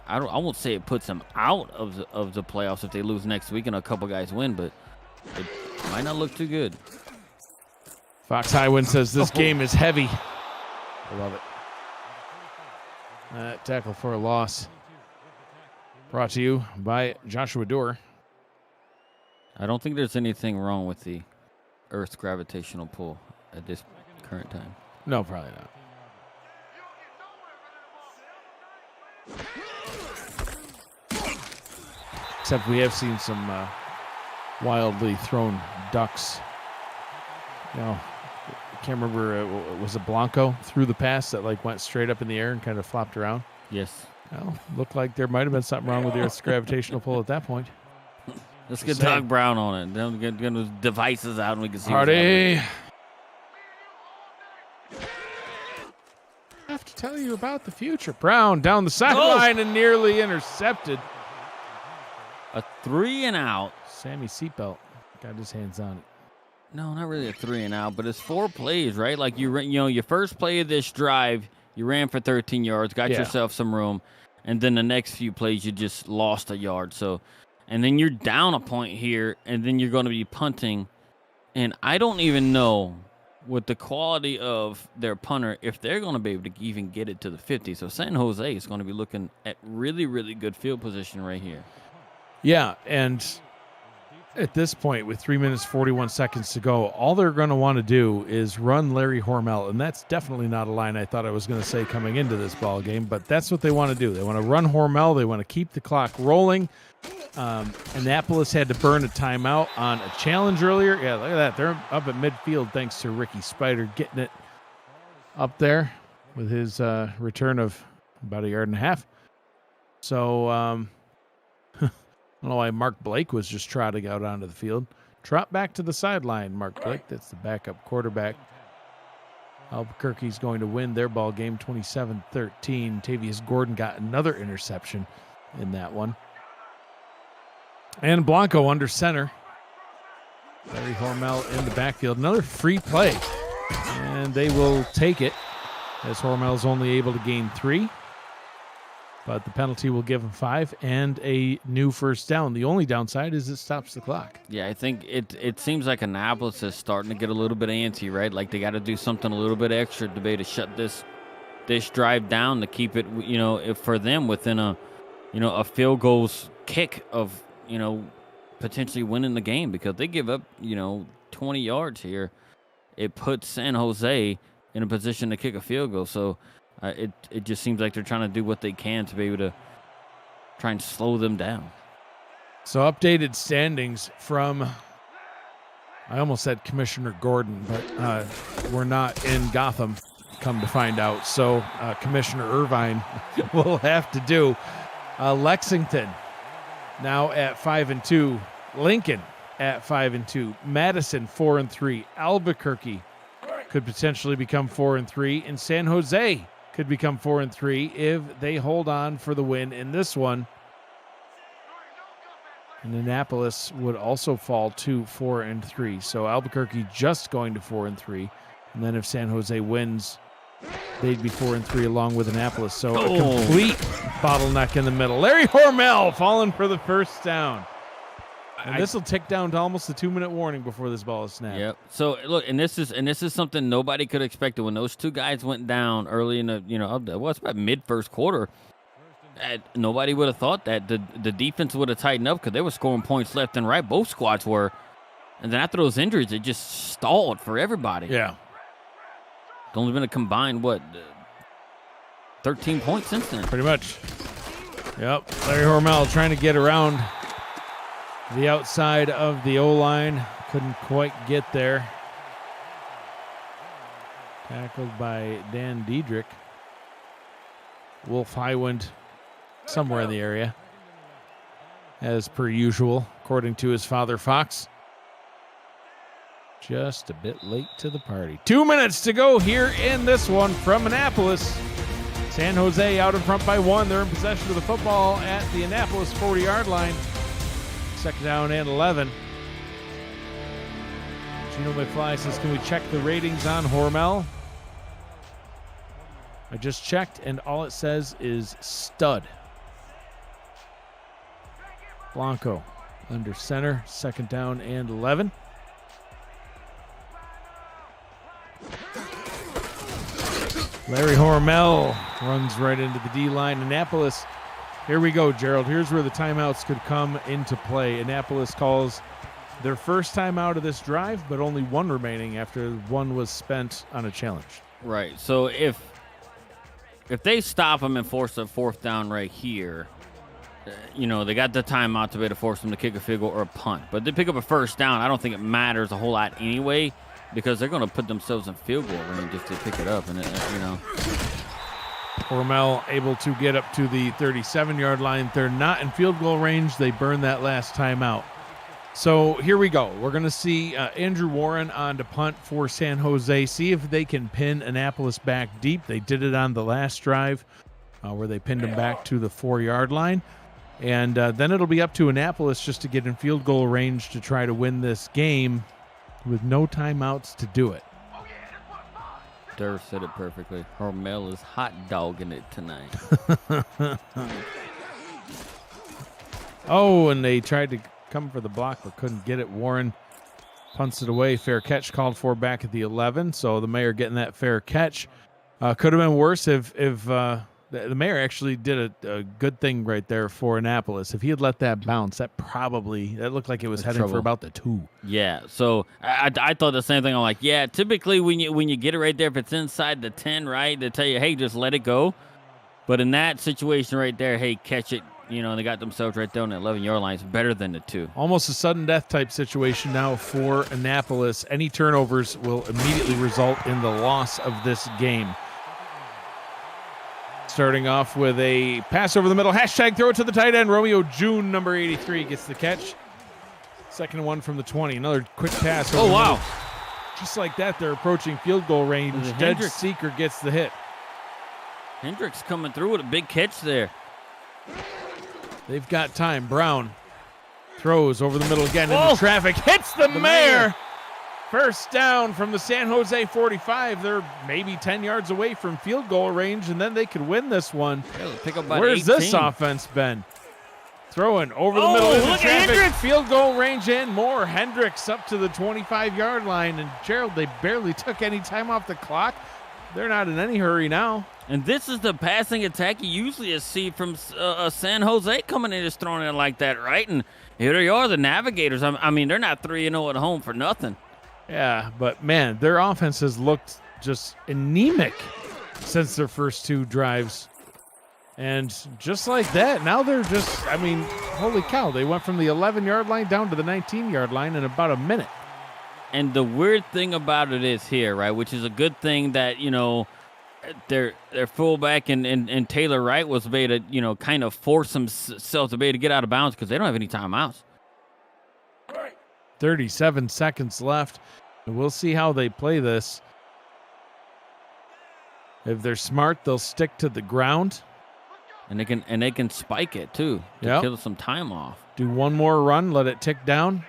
I won't say it puts them out of the playoffs if they lose next week and a couple guys win, but it might not look too good.
Fox Highwind says this game is heavy. I love it. Tackle for a loss. Brought to you by Joshua Doerr.
I don't think there's anything wrong with the Earth's gravitational pull at this current time.
No, probably not. Except we have seen some wildly thrown ducks. I can't remember, was it Blanco threw the pass that went straight up in the air and kind of flopped around?
Yes.
Well, looked like there might have been something wrong with the Earth's gravitational pull at that point.
Let's get Doug Brown on it. Then get those devices out and we can see
Hardy. I have to tell you about the future. Brown down the sideline and nearly intercepted.
A 3-and-out.
Sammy Seatbelt got his hands on it.
No, not really a 3-and-out, but it's 4 plays, right? Like your first play of this drive, you ran for 13 yards, got yourself some room, and then the next few plays you just lost a yard. So, and then you're down a point here, and then you're going to be punting, and I don't even know with the quality of their punter if they're going to be able to even get it to the 50. So San Jose is going to be looking at really, really good field position right here.
Yeah, and at this point, with 3 minutes, 41 seconds to go, all they're going to want to do is run Larry Hormel, and that's definitely not a line I thought I was going to say coming into this ball game, but that's what they want to do. They want to run Hormel. They want to keep the clock rolling. Annapolis had to burn a timeout on a challenge earlier. Yeah, look at that. They're up at midfield thanks to Ricky Spider getting it up there with his return of about 1.5 yards. So, I don't know why Mark Blake was just trotting out onto the field. Trot back to the sideline, Mark Blake. That's the backup quarterback. Albuquerque's going to win their ball game 27-13. Tavius Gordon got another interception in that one. And Blanco under center. Larry Hormel in the backfield. Another free play. And they will take it as Hormel's only able to gain 3. But the penalty will give him 5 and a new first down. The only downside is it stops the clock.
Yeah, I think it seems like Annapolis is starting to get a little bit antsy, right? Like they got to do something a little bit extra to be able to shut this drive down to keep it, if for them within a field goals kick of, potentially winning the game, because they give up, 20 yards here. It puts San Jose in a position to kick a field goal. So It just seems like they're trying to do what they can to be able to try and slow them down.
So updated standings from, I almost said Commissioner Gordon, but we're not in Gotham, come to find out. So Commissioner Irvine will have to do. Lexington now at 5-2. Lincoln at 5-2. Madison 4-3. Albuquerque could potentially become 4-3, and San Jose could become 4-3 if they hold on for the win in this one. And Annapolis would also fall to 4-3. So Albuquerque just going to 4-3. And then if San Jose wins, they'd be 4-3 along with Annapolis. So a complete bottleneck in the middle. Larry Hormel falling for the first down. And this will tick down to almost a 2-minute warning before this ball is snapped.
Yep. So look, and this is something nobody could have expected when those two guys went down early in the it's about mid first quarter. Nobody would have thought that the defense would have tightened up because they were scoring points left and right. Both squads were, and then after those injuries, it just stalled for everybody.
Yeah.
It's only been a combined 13 points since then.
Pretty much. Yep. Larry Hormel trying to get around the outside of the O-line. Couldn't quite get there. Tackled by Dan Diedrich. Wolf Highwind somewhere in the area, as per usual, according to his father, Fox. Just a bit late to the party. 2 minutes to go here in this one from Annapolis. San Jose out in front by 1. They're in possession of the football at the Annapolis 40-yard line. Second down and 11. Gino McFly says, can we check the ratings on Hormel? I just checked, and all it says is stud. Blanco under center, second down and 11. Larry Hormel runs right into the D-line. Annapolis, here we go, Gerald. Here's where the timeouts could come into play. Annapolis calls their first timeout of this drive, but only one remaining after one was spent on a challenge.
Right. So if they stop them and force a fourth down right here, they got the timeout to be able to force them to kick a field goal or a punt. But they pick up a first down, I don't think it matters a whole lot anyway, because they're going to put themselves in field goal range if they pick it up. And
Hormel able to get up to the 37-yard line. They're not in field goal range. They burned that last timeout. So here we go. We're going to see Andrew Warren on to punt for San Jose. See if they can pin Annapolis back deep. They did it on the last drive where they pinned them back to the 4-yard line. And then it'll be up to Annapolis just to get in field goal range to try to win this game with no timeouts to do it.
Durr said it perfectly. Hormel is hot dogging it tonight.
Oh, and they tried to come for the block but couldn't get it. Warren punts it away. Fair catch called for back at the 11. So the Mayor getting that fair catch. Could have been worse if the Mayor actually did a good thing right there for Annapolis. If he had let that bounce, that looked like it was heading for about the 2.
Yeah, so I thought the same thing. I'm like, yeah, typically when you get it right there, if it's inside the 10, right, they tell you, hey, just let it go. But in that situation right there, hey, catch it. They got themselves right there on the 11-yard line. It's better than the 2.
Almost a sudden death type situation now for Annapolis. Any turnovers will immediately result in the loss of this game. Starting off with a pass over the middle. Hashtag throw it to the tight end. Romeo June, number 83, gets the catch. Second one from the 20. Another quick pass.
Oh, wow.
Middle. Just like that, they're approaching field goal range. Dead Seeker gets the hit.
Hendricks coming through with a big catch there.
They've got time. Brown throws over the middle again into traffic. Hits the Mayor. First down from the San Jose 45. They're maybe 10 yards away from field goal range, and then they could win this one.
Pick up about
Where's
18.
this offense been? Throwing over the middle into traffic. Field goal range and more. Hendricks up to the 25-yard line. And Gerald, they barely took any time off the clock. They're not in any hurry now.
And this is the passing attack you usually see from San Jose coming in just throwing it like that, right? And here they are, the Navigators. I mean, they're not 3-0 at home for nothing.
Yeah, but man, their offense has looked just anemic since their first 2 drives. And just like that, now they're just, I mean, holy cow, they went from the 11-yard line down to the 19-yard line in about a minute.
And the weird thing about it is here, right, which is a good thing that, you know, their fullback and Taylor Wright was able to, you know, kind of force themselves to be able to get out of bounds because they don't have any timeouts.
37 seconds left. And we'll see how they play this. If they're smart, they'll stick to the ground.
And they can spike it too to kill some time off.
Do one more run, let it tick down.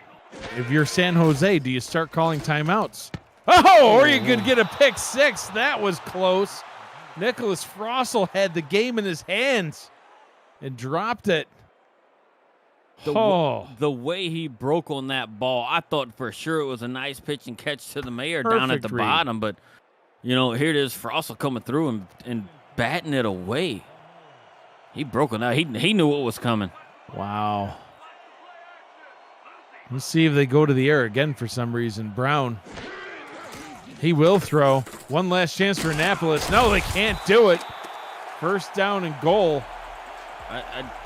If you're San Jose, do you start calling timeouts? Oh, or you could get a pick 6. That was close. Nicholas Frossel had the game in his hands and dropped it.
The way he broke on that ball, I thought for sure it was a nice pitch and catch to the mayor down at the bottom. But, you know, here it is, Frossel coming through and batting it away. He broke it out. He knew what was coming.
Wow. Let's see if they go to the air again for some reason. Brown. He will throw. One last chance for Annapolis. No, they can't do it. First down and goal.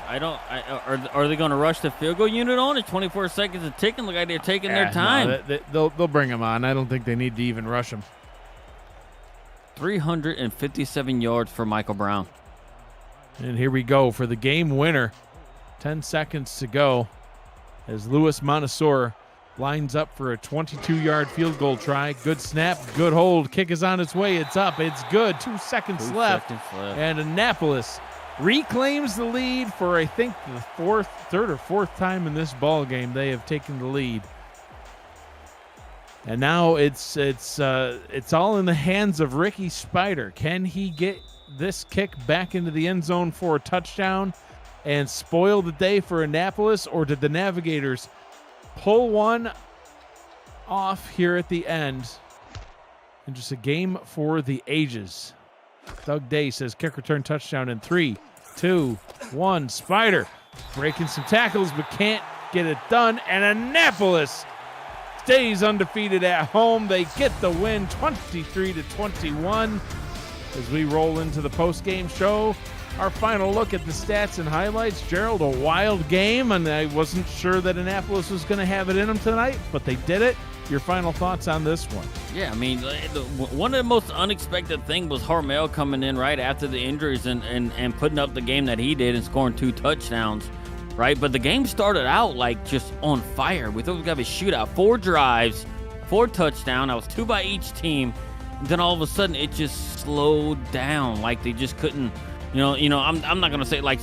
Are they going to rush the field goal unit on it? 24 seconds of ticking. Look like they're taking their time.
No, they'll bring him on. I don't think they need to even rush him.
357 yards for Michael Brown.
And here we go for the game winner. 10 seconds to go as Luis Montesor lines up for a 22-yard field goal try. Good snap, good hold. Kick is on its way. It's up. It's good. 2 seconds left. And Annapolis reclaims the lead for, I think, the third or fourth time in this ball game. They have taken the lead. And now it's all in the hands of Ricky Spider. Can he get this kick back into the end zone for a touchdown and spoil the day for Annapolis, or did the Navigators pull one off here at the end? And just a game for the ages. Doug Day says kick return touchdown in 3, 2, 1. Spider breaking some tackles but can't get it done. And Annapolis stays undefeated at home. They get the win 23-21. As we roll into the post-game show, our final look at the stats and highlights. Gerald, a wild game, and I wasn't sure that Annapolis was going to have it in them tonight, but they did it. Your final thoughts on this one?
Yeah, I mean, one of the most unexpected things was Harmel coming in right after the injuries and putting up the game that he did and scoring 2 touchdowns, right? But the game started out like just on fire. We thought it was going to be a shootout. 4 drives, 4 touchdowns. That was 2 by each team. And then all of a sudden, it just slowed down. Like they just couldn't, you know. I'm not gonna say like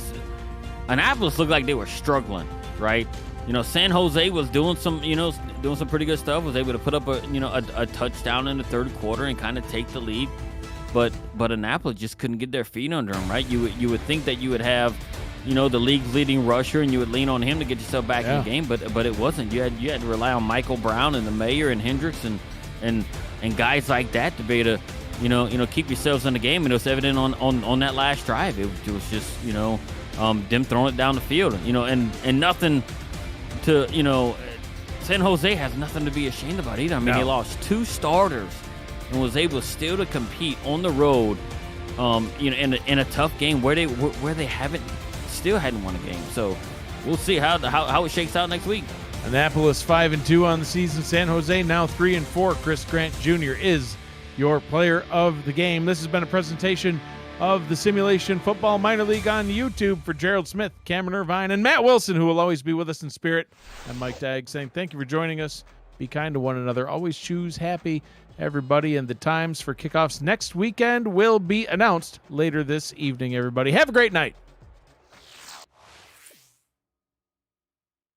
Annapolis looked like they were struggling, right? You know, San Jose was doing some pretty good stuff. Was able to put up a touchdown in the third quarter and kind of take the lead. But Annapolis just couldn't get their feet under them, right? You would think that you would have, you know, the league's leading rusher and you would lean on him to get yourself back in the game, but it wasn't. You had to rely on Michael Brown and the mayor and Hendricks and guys like that to be able to, you know, keep yourselves in the game. And it was evident on that last drive. It was just, you know, them throwing it down the field, you know, and nothing to, you know, San Jose has nothing to be ashamed about either. I mean, He lost 2 starters and was able still to compete on the road, you know, in a tough game where they still hadn't won a game. So we'll see how it shakes out next week.
Annapolis 5-2 on the season. San Jose now 3-4. Chris Grant Jr. is your player of the game. This has been a presentation of the Simulation Football Minor League on YouTube. For Gerald Smith, Cameron Irvine, and Matt Wilson, who will always be with us in spirit. I'm Mike Dagg saying thank you for joining us. Be kind to one another. Always choose happy, everybody. And the times for kickoffs next weekend will be announced later this evening, everybody. Have a great night.